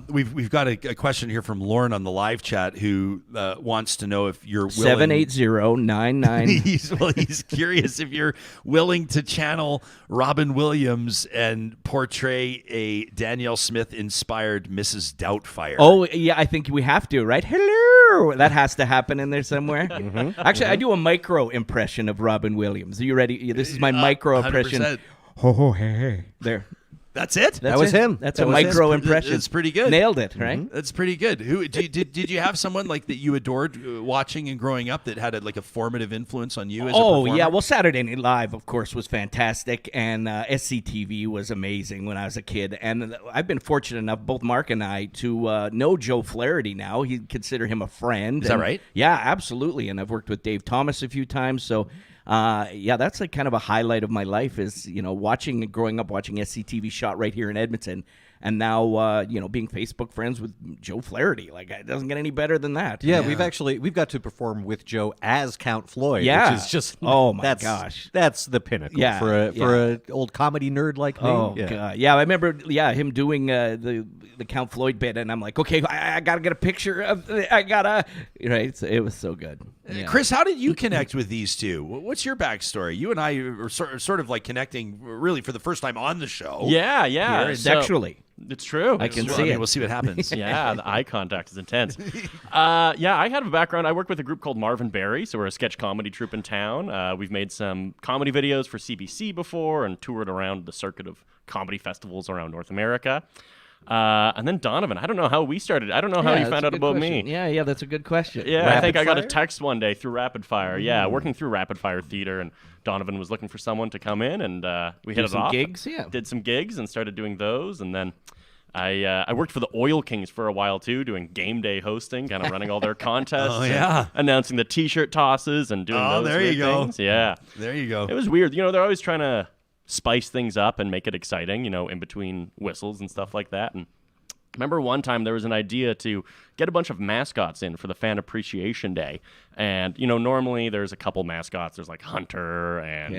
We've got a question here from Lauren on the live chat who wants to know if you're willing. 780-99. He's curious if you're willing to channel Robin Williams and portray a Danielle Smith inspired Mrs. Doubtfire. Oh yeah, I think we have to, right? Hello, that has to happen in there somewhere. Actually, I do a micro impression of Robin Williams. Are you ready? This is my micro impression. 100%. Ho ho hey hey. There. That's it. That was him. That's That a was him. micro impression. That's pretty good. Nailed it, right? That's pretty good. Who did you have someone like that you adored watching and growing up that had like a formative influence on you as a performer? Yeah, well, Saturday Night Live, of course, was fantastic, and SCTV was amazing when I was a kid. And I've been fortunate enough, both Mark and I, to know Joe Flaherty now. He'd consider him a friend. Is that right? Yeah, absolutely. And I've worked with Dave Thomas a few times, so. That's like kind of a highlight of my life is, growing up watching SCTV shot right here in Edmonton. And now, being Facebook friends with Joe Flaherty. Like, it doesn't get any better than that. Yeah, we've got to perform with Joe as Count Floyd, Yeah. which is just gosh. That's the pinnacle for a old comedy nerd like me. Oh, God. Yeah, I remember him doing the Count Floyd bit, and I'm like, okay, I got to get a picture of right? So it was so good. Yeah. Chris, how did you connect with these two? What's your backstory? You and I are sort of like connecting really for the first time on the show. Yeah. Here, sexually. It's true. I can It's see true. it. We'll see what happens. Yeah, the eye contact is intense. I had a background. I worked with a group called Marvin Berry, so we're a sketch comedy troupe in town. We've made some comedy videos for CBC before and toured around the circuit of comedy festivals around North America. And then Donovan, I don't know how we started. I don't know how you found out about me. Yeah, that's a good question. Yeah, Rapid I think I got a Fire? text one day through Rapid Fire. Yeah, working through Rapid Fire Theater, and Donovan was looking for someone to come in, and we hit it some off. gigs, yeah. Did some gigs and started doing those, and then I worked for the Oil Kings for a while too, doing game day hosting, kind of running all their contests. Oh, yeah. and announcing the T-shirt tosses and doing those there you weird go. things. Yeah, There you go. it was weird. They're always trying to spice things up and make it exciting. In between whistles and stuff like that, and remember one time there was an idea to get a bunch of mascots in for the Fan Appreciation Day. And, normally there's a couple mascots. There's like Hunter and,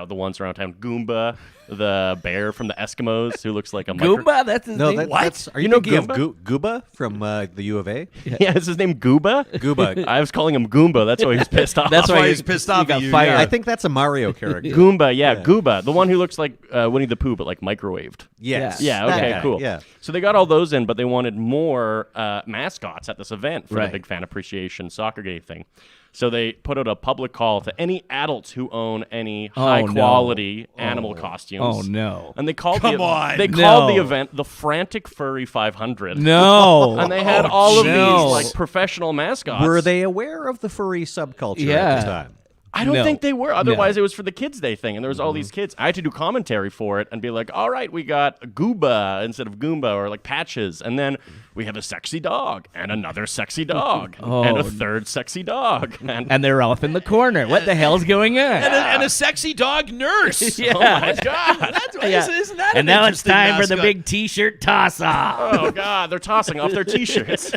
the ones around town. Goomba, the bear from the Eskimos who looks like a Goomba? That's his name? What? Are you thinking of Gooba from the U of A? Yeah, is his name Gooba? Gooba. I was calling him Goomba. That's why he was pissed off. That's why he's pissed off. got at you. fired. Yeah. I think that's a Mario character. Goomba, Gooba. The one who looks like Winnie the Pooh, but like microwaved. Yes. Yeah, That okay, guy, cool. Yeah. So they got all those in, but they wanted more mascots at this event for Right. the big Fan Appreciation soccer game thing. So they put out a public call to any adults who own any high-quality animal costumes. Oh, no. And they called Come on. They called the No. event the Frantic Furry 500. No. And they had all of no. these like professional mascots. Were they aware of the furry subculture Yeah. at the time? I don't No. think they were. Otherwise, No. it was for the Kids' Day thing, and there was all these kids. I had to do commentary for it and be like, all right, we got Gooba instead of Goomba, or like Patches, and then we have a sexy dog, and another sexy dog, and a third sexy dog. And they're off in the corner. What the hell's going on? And a sexy dog nurse. Yeah. Oh my God. Isn't that And an now it's interesting time for the mascot? big T-shirt toss-off. Oh, God, they're tossing off their T-shirts.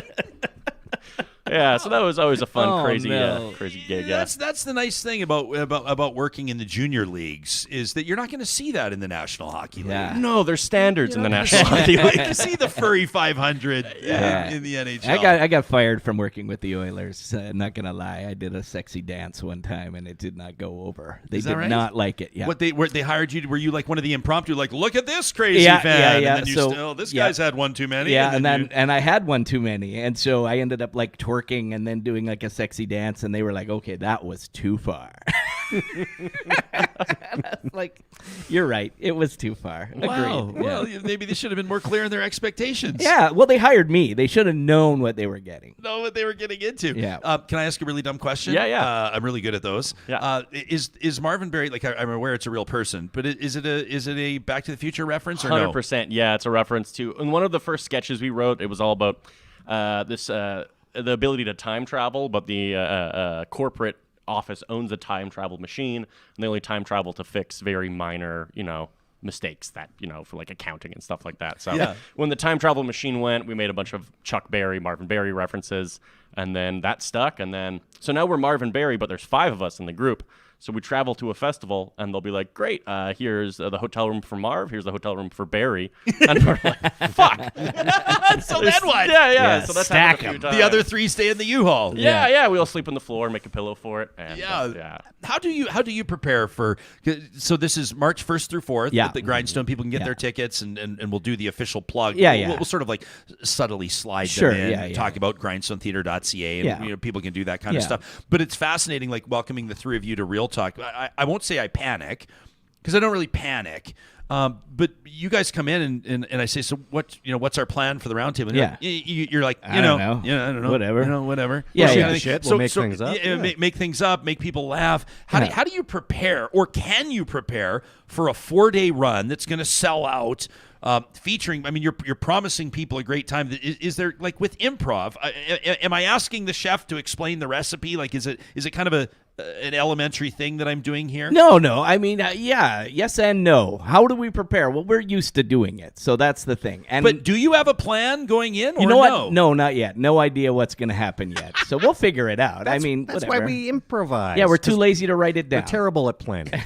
Yeah, so that was always a fun, crazy gig. Yeah. That's the nice thing about working in the junior leagues is that you're not going to see that in the National Hockey League. Yeah. No, there's standards in the National Hockey League. You see the furry 500 in the NHL. I got fired from working with the Oilers. Not gonna lie, I did a sexy dance one time and it did not go over. They Is that did right? not like it. Yeah. What they hired you? Were you like one of the impromptu? Like, look at this crazy Yeah, fan. yeah. And then So, this yeah. guy's had one too many. Yeah, and then then I had one too many, and so I ended up like twerking and then doing like a sexy dance, and they were like, "Okay, that was too far." Like, you're right, it was too far. wow. Agreed. Well, Yeah. maybe they should have been more clear in their expectations. Yeah, well, they hired me. They should have known what they were getting. Know what they were getting into. Yeah. Can I ask a really dumb question? Yeah. I'm really good at those. Yeah. Is Marvin Berry, like, I'm aware it's a real person, but is it a Back to the Future reference or no? 100%. Yeah, it's a reference to. In one of the first sketches we wrote, it was all about the ability to time travel, but the corporate office owns a time travel machine, and they only time travel to fix very minor, mistakes that, for like accounting and stuff like that. So when the time travel machine went, we made a bunch of Chuck Berry, Marvin Berry references, and then that stuck. And then, so now we're Marvin Berry, but there's 5 of us in the group. So we travel to a festival, and they'll be like, great, here's the hotel room for Marv, here's the hotel room for Barry. And we're like, fuck. So then what? Yeah. So that's stack happened a few 'em. times. The other 3 stay in the U-Haul. Yeah, we all sleep on the floor, make a pillow for it. And, Yeah. How do you prepare for? So this is March 1st through 4th. Yeah. At the Grindstone, people can get Yeah. their tickets, and we'll do the official plug. Yeah. We'll sort of like subtly slide Sure, them in. yeah. Talk about grindstonetheater.ca, and Yeah. people can do that kind of Yeah. stuff. But it's fascinating, like welcoming the 3 of you to Real Talk. I won't say I panic because I don't really panic. But you guys come in and I say, so what's our plan for the roundtable? And Yeah. you're like, I don't know. Yeah, I don't know. Whatever. Whatever. Yeah, Well, yeah. I think- Shit, we'll make things up. yeah, make things up, make people laugh. How do you prepare, or can you prepare for a 4-day run that's going to sell out? Featuring, I mean, you're promising people a great time. Is there, like, with improv? Am I asking the chef to explain the recipe? Like, is it kind of an elementary thing that I'm doing here? No. I mean, yes and no. How do we prepare? Well, we're used to doing it, so that's the thing. And But do you have a plan going in? Or you know what? No? No, not yet. No idea what's going to happen yet. So we'll figure it out. That's whatever. why we improvise. Yeah, we're too 'cause lazy to write it down. We're terrible at planning.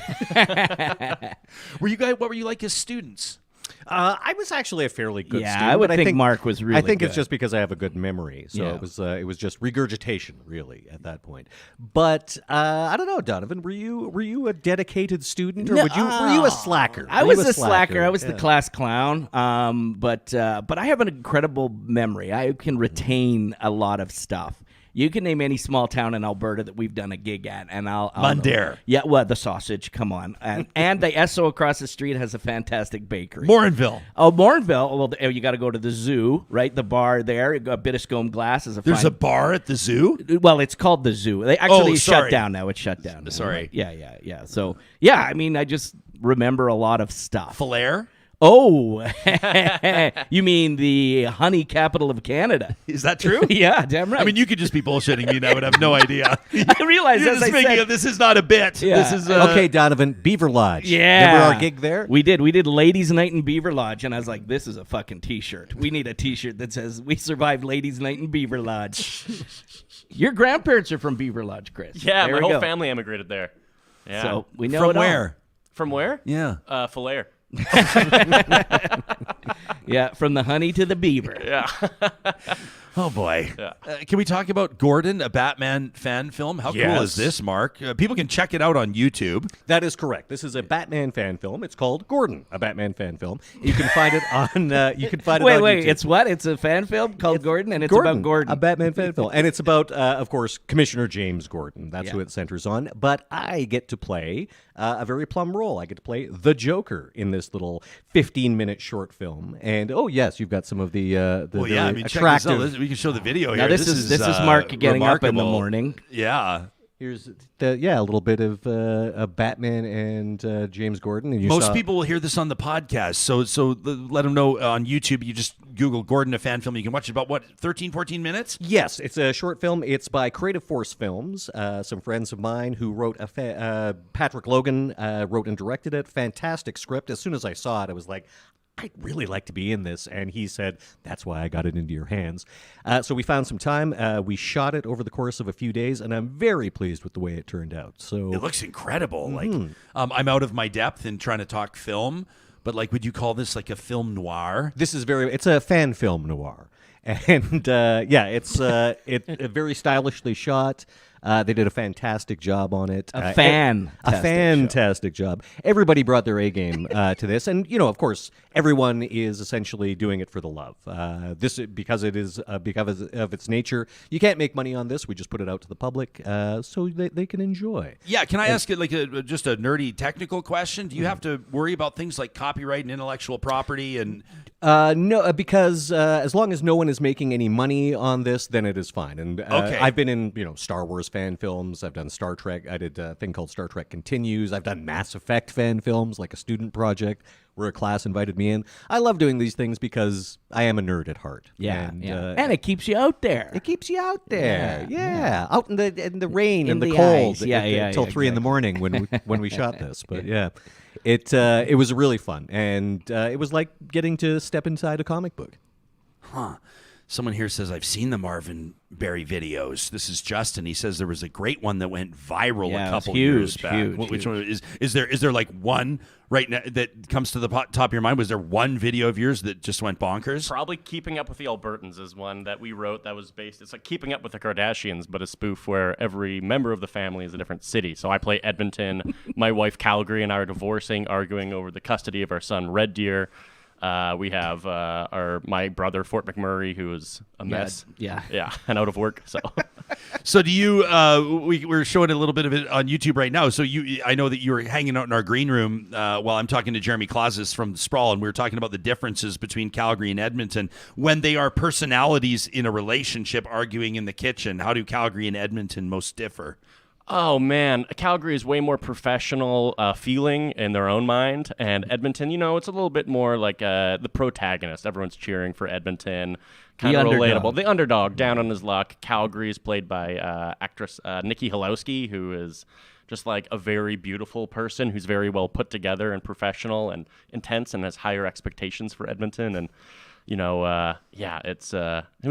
What were you like as students? I was actually a fairly good Yeah, student. I would but think Mark was really I think it's good. just because I have a good memory. So Yeah. it was just regurgitation, really, at that point. But I don't know, Donovan. Were you a dedicated student, or were you a slacker? I Were was you a slacker. I was the Yeah. class clown. But I have an incredible memory. I can retain a lot of stuff. You can name any small town in Alberta that we've done a gig at, and I'll Mundare. Yeah, well, the sausage. Come on, and the Esso across the street has a fantastic bakery. Morinville. Oh, Morinville. Well, you got to go to the zoo, right? The bar there. A bit of scone glass is a. There's fine, a bar at the zoo? Well, it's called the zoo. They actually it's shut sorry. down now. It's shut down. now. Sorry. Yeah. So, yeah, I mean, I just remember a lot of stuff. Flair? Oh, you mean the honey capital of Canada? Is that true? Yeah, damn right. I mean, you could just be bullshitting me and I would have no idea. I realize You're as just I thinking said, of, this is not a bit. Yeah. This is Okay, Donovan, Beaver Lodge. Yeah. Remember our gig there? We did Ladies Night in Beaver Lodge, and I was like, this is a fucking T-shirt. We need a T-shirt that says, we survived Ladies Night in Beaver Lodge. Your grandparents are from Beaver Lodge, Chris. Yeah, There my we whole go. family emigrated there. Yeah. So we know From it all. where? From where? Yeah. Falaire. Yeah, from the honey to the beaver. Yeah. Oh, boy. Yeah. Can we talk about Gordon, a Batman fan film? How cool Yes. is this, Mark? People can check it out on YouTube. That is correct. This is a Batman fan film. It's called Gordon, a Batman fan film. You can find it on. You can find it on Wait, YouTube. it's what? It's a fan film called Gordon, and it's about Gordon. a Batman fan film, and it's about, of course, Commissioner James Gordon. That's who it centers on. But I get to play a very plum role. I get to play the Joker in this little 15-minute short film. And oh yes, you've got some of the Well, very yeah, I mean, check this attractive. out. We can show the video Now here. this is Mark getting up in the remarkable. morning. Yeah. Here's a little bit of Batman and James Gordon. And you Most saw- people will hear this on the podcast, so let them know on YouTube. You just Google Gordon, a fan film. You can watch it about, 13, 14 minutes? Yes, it's a short film. It's by Creative Force Films, some friends of mine who wrote Patrick Logan wrote and directed it. Fantastic script. As soon as I saw it, I was like, I'd really like to be in this. And he said, that's why I got it into your hands. So we found some time. We shot it over the course of a few days, and I'm very pleased with the way it turned out. So It looks incredible. Like, I'm out of my depth in trying to talk film, but like, would you call this like a film noir? this is it's a fan film noir. And it's very stylishly shot. They did a fantastic job on it. A fantastic job. Everybody brought their A game to this, and of course, everyone is essentially doing it for the love. This because it is because of its nature. You can't make money on this. We just put it out to the public so they can enjoy. Yeah, can I ask it like just a nerdy technical question? Do you have to worry about things like copyright and intellectual property and? No, because as long as no one is making any money on this, then it is fine. And Okay. I've been in, Star Wars fan films. I've done Star Trek. I did a thing called Star Trek Continues. I've done Mass Effect fan films, like a student project where a class invited me in. I love doing these things because I am a nerd at heart. And And it keeps you out there. it keeps you out there. Yeah. Out in the rain In and the the cold. ice. Yeah, Till 3 in the morning when we shot this. But yeah. It was really fun, and it was like getting to step inside a comic book. Someone here says, I've seen the Marvin Berry videos. This is Justin. He says there was a great one that went viral Yeah, a it couple was years huge, back. huge, Which one is there like one right now that comes to the top of your mind? Was there one video of yours that just went bonkers? Probably Keeping Up with the Albertans is one that we wrote that was based. It's like Keeping Up with the Kardashians, but a spoof where every member of the family is a different city. So I play Edmonton. My wife Calgary and I are divorcing, arguing over the custody of our son Red Deer. We have my brother Fort McMurray, who is a mess. Yeah. And out of work. So So do you? We're showing a little bit of it on YouTube right now. So I know that you were hanging out in our green room while I'm talking to Jeremy Klaszus from Sprawl, and we were talking about the differences between Calgary and Edmonton when they are personalities in a relationship arguing in the kitchen. How do Calgary and Edmonton most differ? Oh, man. Calgary is way more professional feeling in their own mind. And Edmonton, it's a little bit more like the protagonist. Everyone's cheering for Edmonton. Kind of relatable. The underdog, down on his luck. Calgary is played by actress Nikki Halowski, who is just like a very beautiful person who's very well put together and professional and intense and has higher expectations for Edmonton. And, it was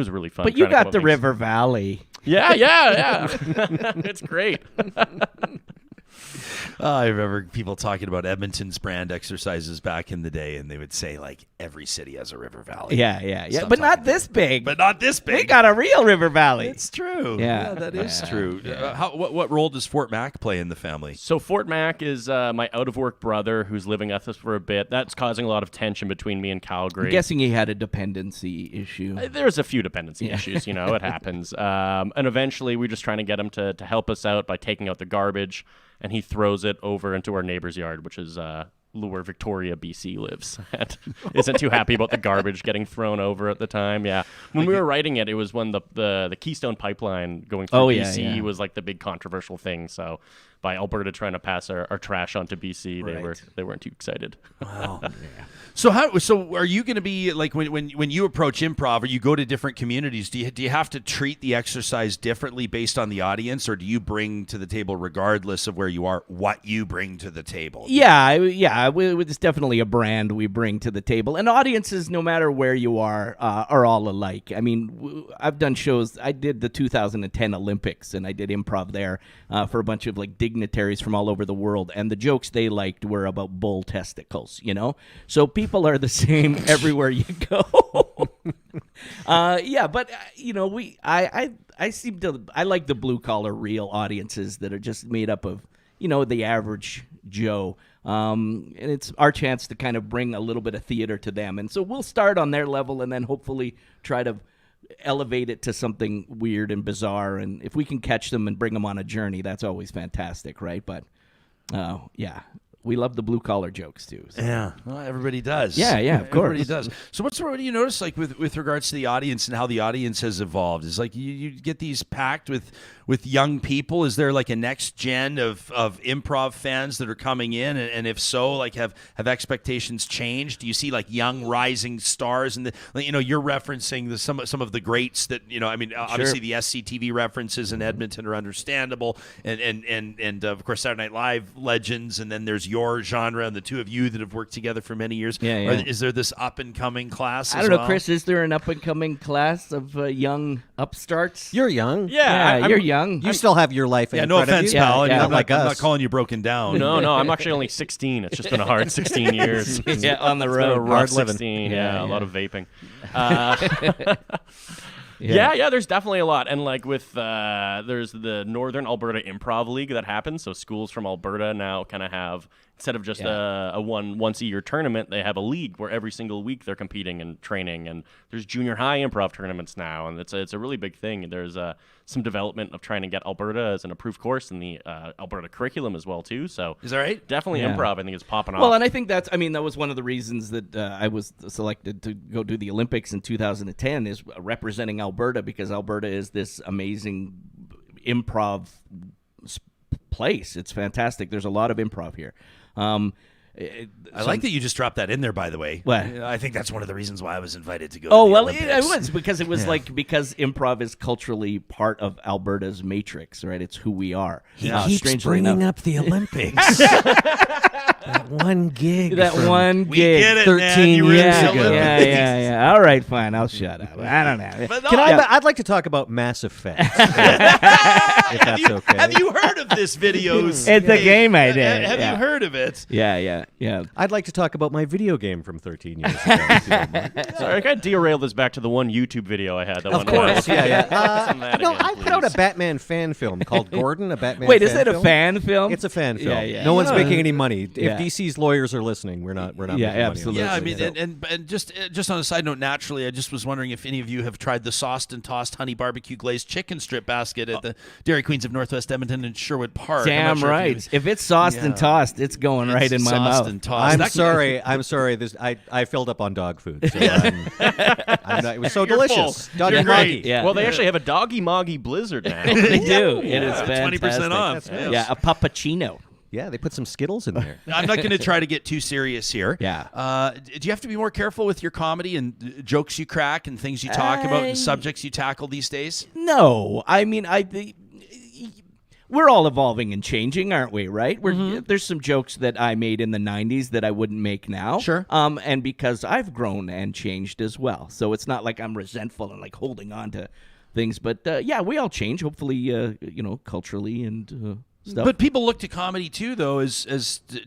really fun. But you trying to come got up the with things. River Valley. Yeah. It's great. I remember people talking about Edmonton's brand exercises back in the day, and they would say, like, every city has a river valley. Yeah. Stop But not talking this big. But not this big. We got a real River Valley. It's true. Yeah. That is true. What role does Fort Mac play in the family? So Fort Mac is my out-of-work brother who's living with us for a bit. That's causing a lot of tension between me and Calgary. I'm guessing he had a dependency issue. There's a few dependency issues, it happens. And eventually we're just trying to get him to help us out by taking out the garbage, and he throws it over into our neighbor's yard, which is where Victoria, BC lives. And isn't too happy about the garbage getting thrown over at the time. Yeah. When we were writing it, it was when the Keystone Pipeline going through BC was like the big controversial thing. So by Alberta trying to pass our trash on to BC. They weren't too excited. Wow. So are you going to be like when you approach improv or you go to different communities? Do you have to treat the exercise differently based on the audience, or do you bring to the table, regardless of where you are, what you bring to the table? It's definitely a brand we bring to the table, and audiences, no matter where you are all alike. I mean, I've done shows. I did the 2010 Olympics, and I did improv there for a bunch of like dignitaries from all over the world, and the jokes they liked were about bull testicles. So people are the same everywhere you go. But I like the blue collar real audiences that are just made up of the average Joe. And it's our chance to kind of bring a little bit of theater to them, and so we'll start on their level and then hopefully try to elevate it to something weird and bizarre. And if we can catch them and bring them on a journey, that's always fantastic, right? But we love the blue collar jokes too. So. Yeah, well, everybody does. Yeah, of course. Everybody does. So what do you notice like with regards to the audience and how the audience has evolved? Is like you get these packed with young people. Is there like a next gen of improv fans that are coming in, and if so, like have expectations changed? Do you see like young rising stars, and you're referencing some of the greats that obviously the SCTV references in Edmonton are understandable, and of course Saturday Night Live legends, and then there's your genre and the two of you that have worked together for many years. Yeah. Is there this up and coming class? I don't know, Chris. Is there an up and coming class of young upstarts? You're young. Yeah, you're young. You still have your life in no front of offense, you. pal. Yeah, I'm like us. not calling you broken down. No, I'm actually only 16. It's just been a hard 16 years. Yeah, on the It's been a road. rough Hard living. 16. Yeah. A lot of vaping. Yeah, there's definitely a lot. And like with there's the Northern Alberta Improv League that happens. So schools from Alberta now kind of have, instead of just a once a year tournament, they have a league where every single week they're competing and training. And there's junior high improv tournaments now, and it's a really big thing. There's some development of trying to get Alberta as an approved course in the Alberta curriculum as well too. So Is that right? definitely Yeah. improv, I think, is popping off. Well, and I think that was one of the reasons that I was selected to go do the Olympics in 2010 is representing Alberta, because Alberta is this amazing improv place. It's fantastic. There's a lot of improv here. I like that you just dropped that in there, by the way. What? I think that's one of the reasons why I was invited to go Oh, to the well, Olympics. it was because it was because improv is culturally part of Alberta's matrix, right? It's who we are. Strangely enough. up the Olympics. That one gig. That one We gig. get it, 13 man. You were in years the ago. Olympics. Yeah. All right, fine. I'll shut up. I don't know. But no, Can I'd like to talk about Mass Effect, if that's okay. Have you heard of this videos? It's a game I did. Have you heard of it? Yeah. I'd like to talk about my video game from 13 years ago. if you don't mind. Sorry, I kind of derailed this back to the one YouTube video I had. Of course, yeah. Some of that No, again, I put out a please. Batman fan film called Gordon, a Batman Wait, fan is it a film. fan film? It's a fan film. Yeah. No one's making any money. Yeah. If DC's lawyers are listening, we're not making money. absolutely. Yeah, I mean, So- and just on a side note, naturally, I just was wondering if any of you have tried the sauced and tossed honey barbecue glazed chicken strip basket at the Dairy Queens of Northwest Edmonton and Sherwood Park. I'm not Damn sure right. If it's sauced and tossed, it's going right in my sauced mouth. and tossed. I'm sorry. I filled up on dog food. So I'm not, it was so You're delicious. full. Doggy You're moggy. great. Yeah. Well, they actually have a Doggy Moggy Blizzard now. They do. It is 20% fantastic. off. Yeah, a puppuccino. Yeah, they put some Skittles in there. I'm not going to try to get too serious here. Yeah. Do you have to be more careful with your comedy and jokes you crack and things you talk about and subjects you tackle these days? No, I mean, we're all evolving and changing, aren't we? Right? There's some jokes that I made in the '90s that I wouldn't make now. Sure. And because I've grown and changed as well, so it's not like I'm resentful and like holding on to things. But yeah, we all change. Hopefully, culturally and. Stuff. But people look to comedy too, though, as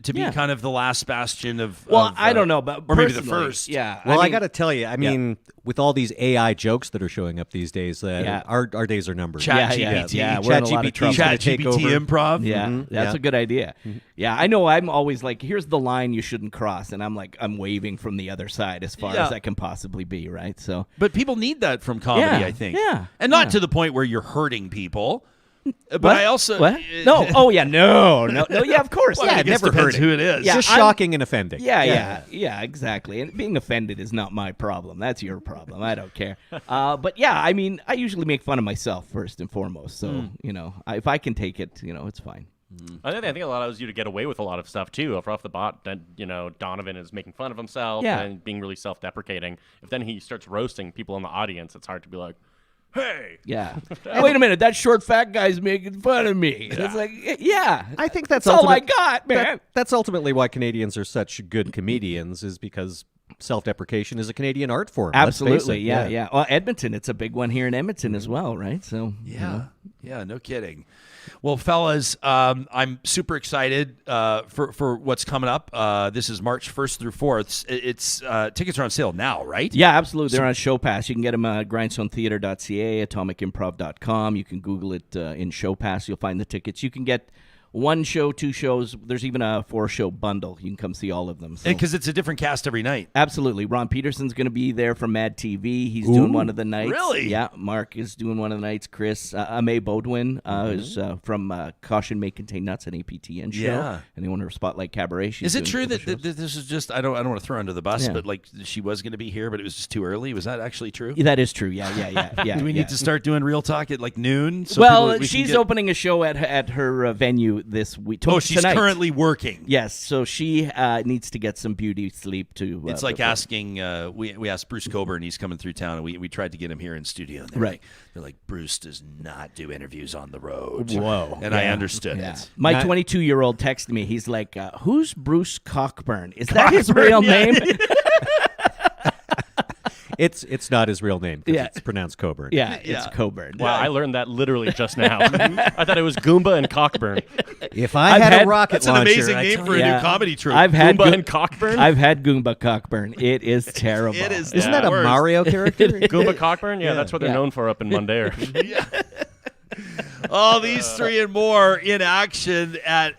to be Yeah. kind of the last bastion of. Well, of, I don't know, but or maybe the personally, first. Yeah. Well, I mean, got to tell you, I mean, with all these AI jokes that are showing up these days, our days are numbered. Chat Yeah, GPT. yeah, we're in a lot of trouble. Chat take GPT over. improv. Yeah, that's a good idea. Yeah, I know. I'm always like, here's the line you shouldn't cross, and I'm waving from the other side as far as I can possibly be. Right. So, But people need that from comedy, Yeah, I think. yeah, And not yeah. to the point where you're hurting people. But What? I also What? No. Oh yeah. No. Yeah. Of course. Well, yeah. I guess never depends hurting. who it is. Yeah, Just I'm- shocking and offending. Yeah, exactly. And being offended is not my problem. That's your problem. I don't care. But yeah, I mean, I usually make fun of myself first and foremost. So if I can take it, it's fine. I think it allows you to get away with a lot of stuff too. Off the bat, that Donovan is making fun of himself and being really self-deprecating. If then he starts roasting people in the audience, it's hard to be like, "Hey, Yeah. Wait a minute, that short fat guy's making fun of me." It's like, yeah. I think that's all I got, man. That's ultimately why Canadians are such good comedians, is because self-deprecation is a Canadian art form. Let's face Absolutely, it. yeah. Well, Edmonton, it's a big one here in Edmonton as well, right? So Yeah, no kidding. Well, fellas, I'm super excited for what's coming up. This is March 1st through 4th. It's tickets are on sale now, right? Yeah, absolutely. They're on Show Pass. You can get them at grindstonetheater.ca, atomicimprov.com. You can Google it in Show Pass. You'll find the tickets. You can get 1 show, 2 shows. There's even a 4-show bundle. You can come see all of them. So. Because it's a different cast every night. Absolutely. Ron Peterson's going to be there from Mad TV. He's doing one of the nights. Really? Yeah. Mark is doing one of the nights. Chris, Ame Bodwin is from Caution May Contain Nuts, an APTN show. Yeah. And they want her Spotlight Cabaret. She's Is it doing true a couple that shows. this is just, I don't want to throw her under the bus, Yeah. but like she was going to be here, but it was just too early? Was that actually true? Yeah, that is true. Yeah. Do we need to start doing Real Talk at like noon? We she's opening a show at her venue this week. Oh, she's tonight. currently working. Yes, so she needs to get some beauty sleep to. It's like before. asking. We asked Bruce Coburn. He's coming through town, and we tried to get him here in studio. And Right. They're like, Bruce does not do interviews on the road. Whoa. And I understood it. My 22-year-old texted me. He's like, "Who's Bruce Cockburn? Is that his real name?" It's not his real name. 'Cause Yeah. it's pronounced Coburn. Yeah, it's Coburn. wow, I learned that literally just now. I thought it was Goomba and Cockburn. If I I've had had- a rocket That's an launcher, amazing I'd name tell for a you. new comedy troupe. I've had Goomba and Cockburn? I've had Goomba Cockburn. It is terrible. It is. Isn't the that a worst. Mario character? Goomba Cockburn? Yeah, that's what they're Yeah. known for up in Mundare. All these 3 and more in action at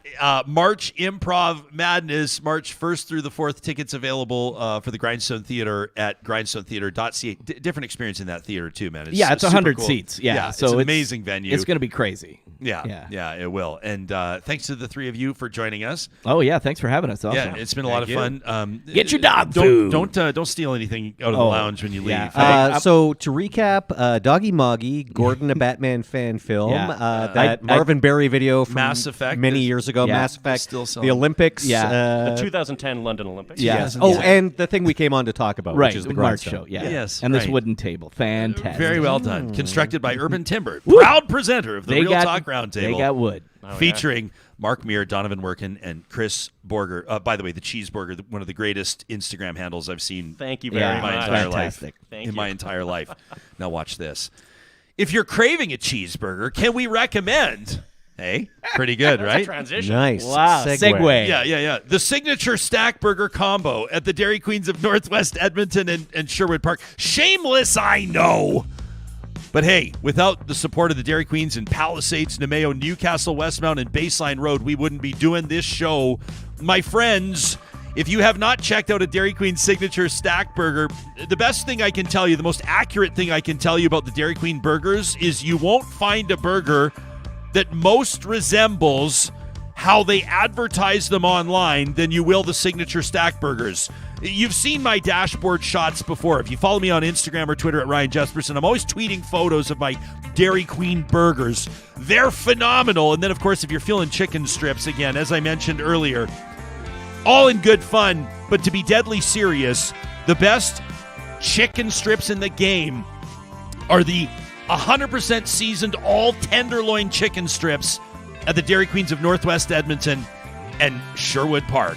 March Improv Madness, March 1st through the 4th. Tickets available for the Grindstone Theater at grindstonetheater.ca. Different experience in that theater too, man. Yeah, it's super 100 cool. seats. Yeah, so it's an amazing venue. It's going to be crazy. Yeah, it will. And thanks to the 3 of you for joining us. Oh yeah, thanks for having us. Awesome. Yeah, it's been a lot of fun. Get your dog don't, food. Don't steal anything out of the lounge when you leave. yeah. So to recap, Doggy Moggy, Gordon, a Batman fan film, Yeah. that Marvin Berry video from Mass Effect many is- years ago, Yeah. Mass Effect, Still selling. the Olympics. Yeah. The 2010 London Olympics. Yeah. Yes. Oh, and the thing we came on to talk about, Right, which is the March Grindstone. show. Yeah. Yes, and this right. wooden table, fantastic. Very well done. Constructed by Urban Timber, proud presenter of the They Real got Talk Roundtable. They got wood. Featuring Mark Meer, Donovan Workun, and Chris Borger. By the way, the Cheeseburger, one of the greatest Instagram handles I've seen Thank you very Yeah, in my much. entire fantastic. life. Thank in you. my entire life. Now watch this. If you're craving a cheeseburger, can we recommend? Hey, pretty good, right? Transition. Nice. Wow, segue. Yeah. The signature stack burger combo at the Dairy Queens of Northwest Edmonton and Sherwood Park. Shameless, I know. But hey, without the support of the Dairy Queens in Palisades, Nemeo, Newcastle, Westmount, and Baseline Road, we wouldn't be doing this show. My friends, if you have not checked out a Dairy Queen signature stack burger, the best thing I can tell you, the most accurate thing I can tell you about the Dairy Queen burgers is you won't find a burger that most resembles how they advertise them online than you will the signature stack burgers. You've seen my dashboard shots before. If you follow me on Instagram or Twitter at Ryan Jesperson, I'm always tweeting photos of my Dairy Queen burgers. They're phenomenal. And then, of course, if you're feeling chicken strips, again, as I mentioned earlier, all in good fun, but to be deadly serious, the best chicken strips in the game are the 100% seasoned all tenderloin chicken strips at the Dairy Queens of Northwest Edmonton and Sherwood Park.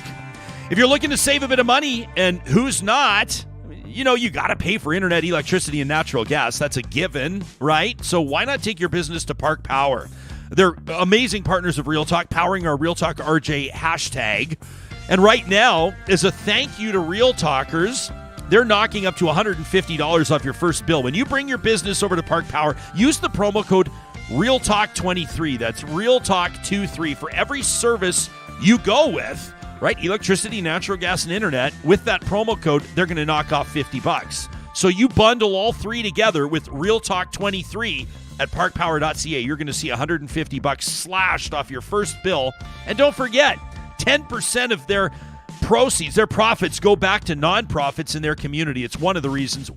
If you're looking to save a bit of money, and who's not, you know, you got to pay for internet, electricity, and natural gas. That's a given, right? So why not take your business to Park Power? They're amazing partners of Real Talk, powering our Real Talk RJ hashtag. And right now, as a thank you to Real Talkers, they're knocking up to $150 off your first bill. When you bring your business over to Park Power, use the promo code RealTalk23. That's RealTalk23 for every service you go with, right? Electricity, natural gas, and internet. With that promo code, they're going to knock off $50. So you bundle all three together with RealTalk23 at parkpower.ca. You're going to see $150 slashed off your first bill. And don't forget, 10% of their proceeds, their profits, go back to nonprofits in their community. It's one of the reasons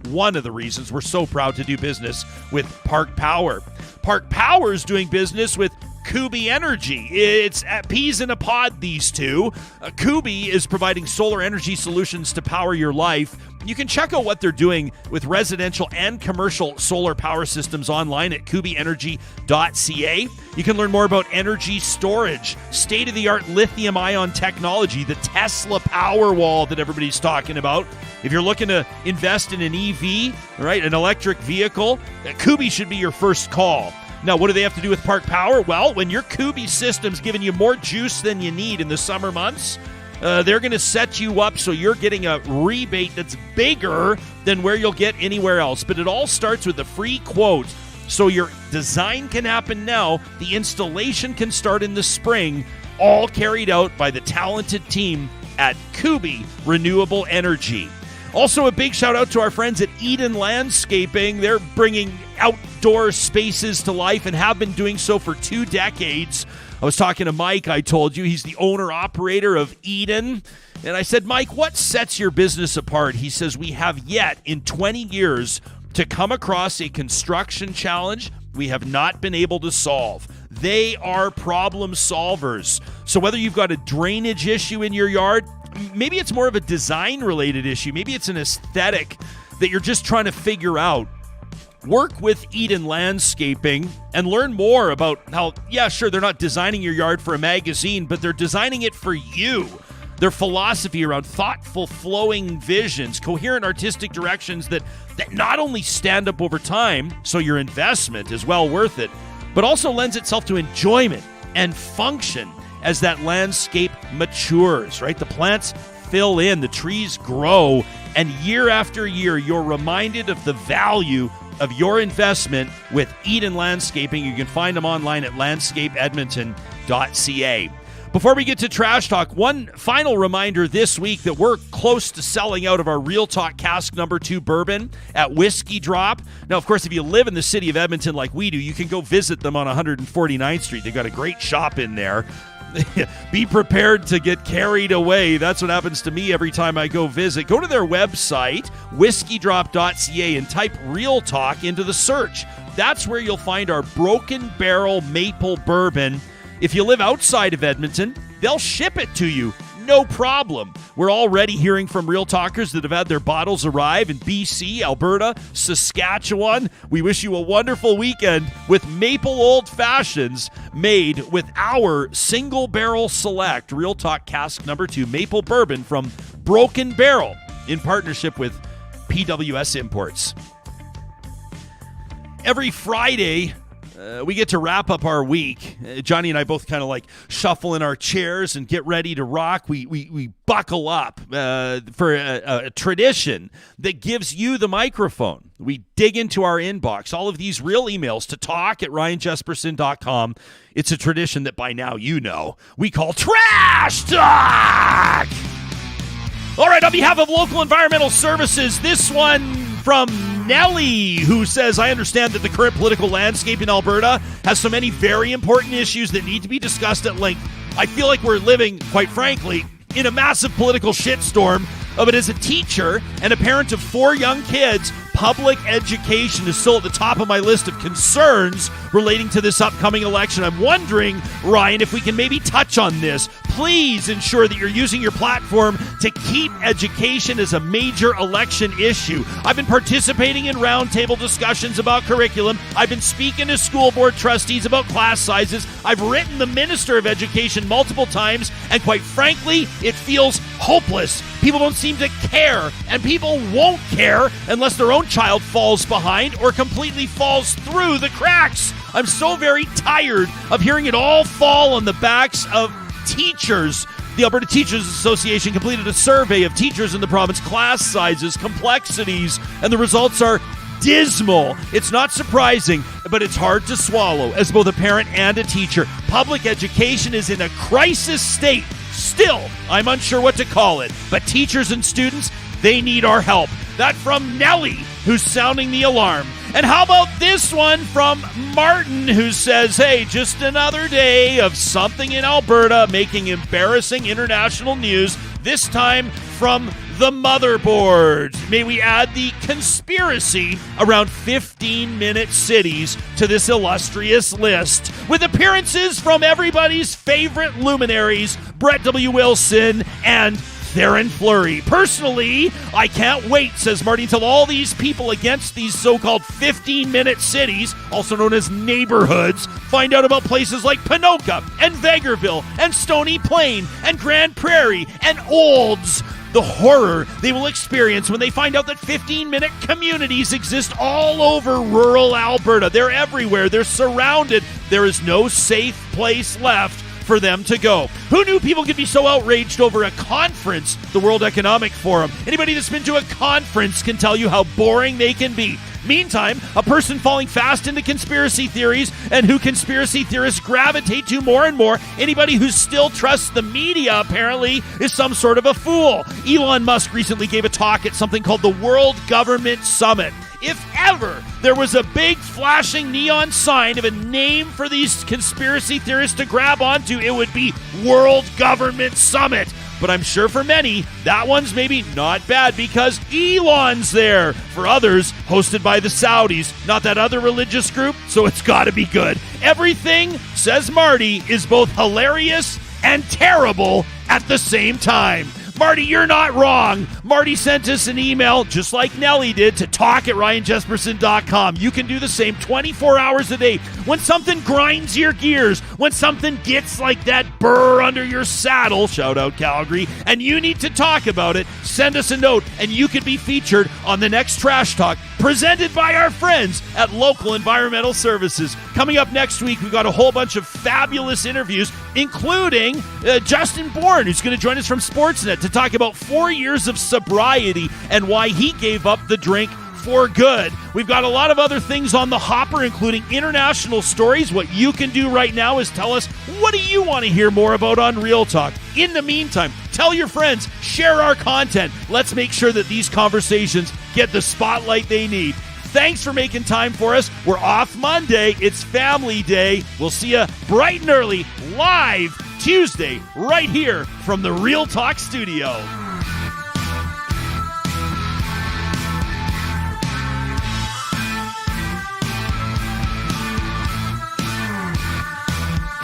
we're so proud to do business with Park Power. Park Power is doing business with Kubi Energy. It's peas in a pod, these two. Kubi is providing solar energy solutions to power your life. You can check out what they're doing with residential and commercial solar power systems online at kubienergy.ca. You can learn more about energy storage, state-of-the-art lithium-ion technology, the Tesla Powerwall that everybody's talking about. If you're looking to invest in an EV, right, an electric vehicle, Kubi should be your first call. Now, what do they have to do with Park Power? Well, when your Kubi system's giving you more juice than you need in the summer months, they're going to set you up so you're getting a rebate that's bigger than where you'll get anywhere else. But it all starts with a free quote. So your design can happen now. The installation can start in the spring, all carried out by the talented team at Kubi Renewable Energy. Also, a big shout out to our friends at Eden Landscaping. They're bringing outdoor spaces to life and have been doing so for 2 decades. I was talking to Mike, I told you. He's the owner-operator of Eden. And I said, Mike, what sets your business apart? He says, we have yet in 20 years to come across a construction challenge we have not been able to solve. They are problem solvers. So whether you've got a drainage issue in your yard, maybe it's more of a design-related issue. Maybe it's an aesthetic that you're just trying to figure out. Work with Eden Landscaping and learn more about how, yeah, sure, they're not designing your yard for a magazine, but they're designing it for you. Their philosophy around thoughtful, flowing visions, coherent artistic directions that not only stand up over time, so your investment is well worth it, but also lends itself to enjoyment and function as that landscape matures, right? The plants fill in, the trees grow, and year after year, you're reminded of the value of your investment with Eden Landscaping. You can find them online at landscapeedmonton.ca. Before we get to Trash Talk, one final reminder this week that we're close to selling out of our Real Talk Cask No. 2 bourbon at Whiskey Drop. Now, of course, if you live in the city of Edmonton like we do, you can go visit them on 149th Street. They've got a great shop in there. Be prepared to get carried away. That's what happens to me every time I go visit. Go to their website, whiskeydrop.ca, and type Real Talk into the search. That's where you'll find our Broken Barrel Maple Bourbon. If you live outside of Edmonton, they'll ship it to you. No problem. We're already hearing from Real Talkers that have had their bottles arrive in BC, Alberta, Saskatchewan. We wish you a wonderful weekend with Maple Old Fashions made with our Single Barrel Select Real Talk Cask No. 2 Maple Bourbon from Broken Barrel in partnership with PWS Imports. Every Friday, we get to wrap up our week. Johnny and I both kind of like shuffle in our chairs and get ready to rock. We buckle up for a tradition that gives you the microphone. We dig into our inbox, all of these real emails to talk@ryanjesperson.com. It's a tradition that by now you know we call Trash Talk! All right, on behalf of Local Environmental Services, this one from Nellie, who says, I understand that the current political landscape in Alberta has so many very important issues that need to be discussed at length. I feel like we're living, quite frankly, in a massive political shitstorm. But as a teacher and a parent of 4 young kids, public education is still at the top of my list of concerns relating to this upcoming election. I'm wondering, Ryan, if we can maybe touch on this. Please ensure that you're using your platform to keep education as a major election issue. I've been participating in roundtable discussions about curriculum. I've been speaking to school board trustees about class sizes. I've written the Minister of Education multiple times, and quite frankly, it feels hopeless. People don't seem to care, and people won't care unless their own child falls behind or completely falls through the cracks. I'm so very tired of hearing it all fall on the backs of teachers. The Alberta Teachers Association completed a survey of teachers in the province, class sizes, complexities, and the results are dismal. It's not surprising, but it's hard to swallow as both a parent and a teacher. Public education is in a crisis state. Still, I'm unsure what to call it, but teachers and students, they need our help. That from Nellie, who's sounding the alarm. And how about this one from Martin, who says, hey, just another day of something in Alberta making embarrassing international news, this time from the motherboard. May we add the conspiracy around 15-minute cities to this illustrious list, with appearances from everybody's favorite luminaries, Brett W. Wilson and Theron Fleury. Personally, I can't wait, says Marty, until all these people against these so-called 15-minute cities, also known as neighborhoods, find out about places like Ponoka and Vegreville and Stony Plain and Grand Prairie and Olds. The horror they will experience when they find out that 15-minute communities exist all over rural Alberta. They're everywhere. They're surrounded. There is no safe place left for them to go. Who knew people could be so outraged over a conference, the World Economic Forum? Anybody that's been to a conference can tell you how boring they can be. Meantime, a person falling fast into conspiracy theories, and who conspiracy theorists gravitate to more and more, anybody who still trusts the media apparently is some sort of a fool. Elon Musk recently gave a talk at something called the World Government Summit. If ever there was a big flashing neon sign of a name for these conspiracy theorists to grab onto, it would be World Government Summit. But I'm sure for many, that one's maybe not bad because Elon's there. For others, hosted by the Saudis, not that other religious group, so it's got to be good. Everything, says Marty, is both hilarious and terrible at the same time. Marty, you're not wrong. Marty sent us an email, just like Nellie did, to talk@ryanjesperson.com. You can do the same 24 hours a day. When something grinds your gears, when something gets like that burr under your saddle, shout out Calgary, and you need to talk about it, send us a note, and you could be featured on the next Trash Talk, presented by our friends at Local Environmental Services. Coming up next week, we've got a whole bunch of fabulous interviews, including Justin Bourne, who's going to join us from Sportsnet to talk about 4 years of sobriety and why he gave up the drink for good. We've got a lot of other things on the hopper, including international stories. What you can do right now is tell us, what do you want to hear more about on Real Talk? In the meantime, tell your friends, share our content. Let's make sure that these conversations get the spotlight they need. Thanks for making time for us. We're off Monday. It's Family Day. We'll see you bright and early, live Tuesday, right here from the Real Talk studio.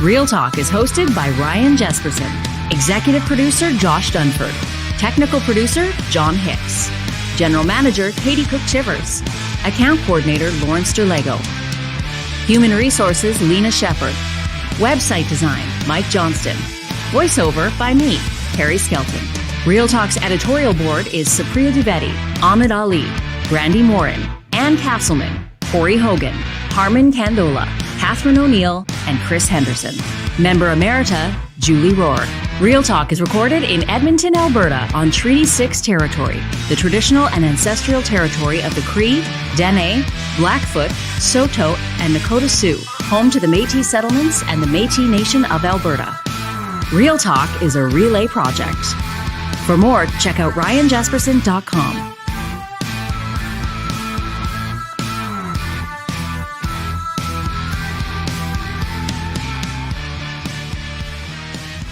Real Talk is hosted by Ryan Jesperson, executive producer Josh Dunford, technical producer John Hicks, general manager Katie Cook-Chivers, account coordinator Lawrence Derlego, human resources Lena Shepard, website design Mike Johnston, voiceover by me, Carrie Skelton. Real Talk's editorial board is Supriya Dwivedi, Ahmed Ali, Brandy Morin, Ann Castleman, Corey Hogan, Harmon Candola, Catherine O'Neill, and Chris Henderson. Member Emerita, Julie Rohr. Real Talk is recorded in Edmonton, Alberta on Treaty 6 territory, the traditional and ancestral territory of the Cree, Dene, Blackfoot, Saulteaux, and Nakota Sioux, home to the Métis settlements and the Métis Nation of Alberta. Real Talk is a relay project. For more, check out ryanjesperson.com.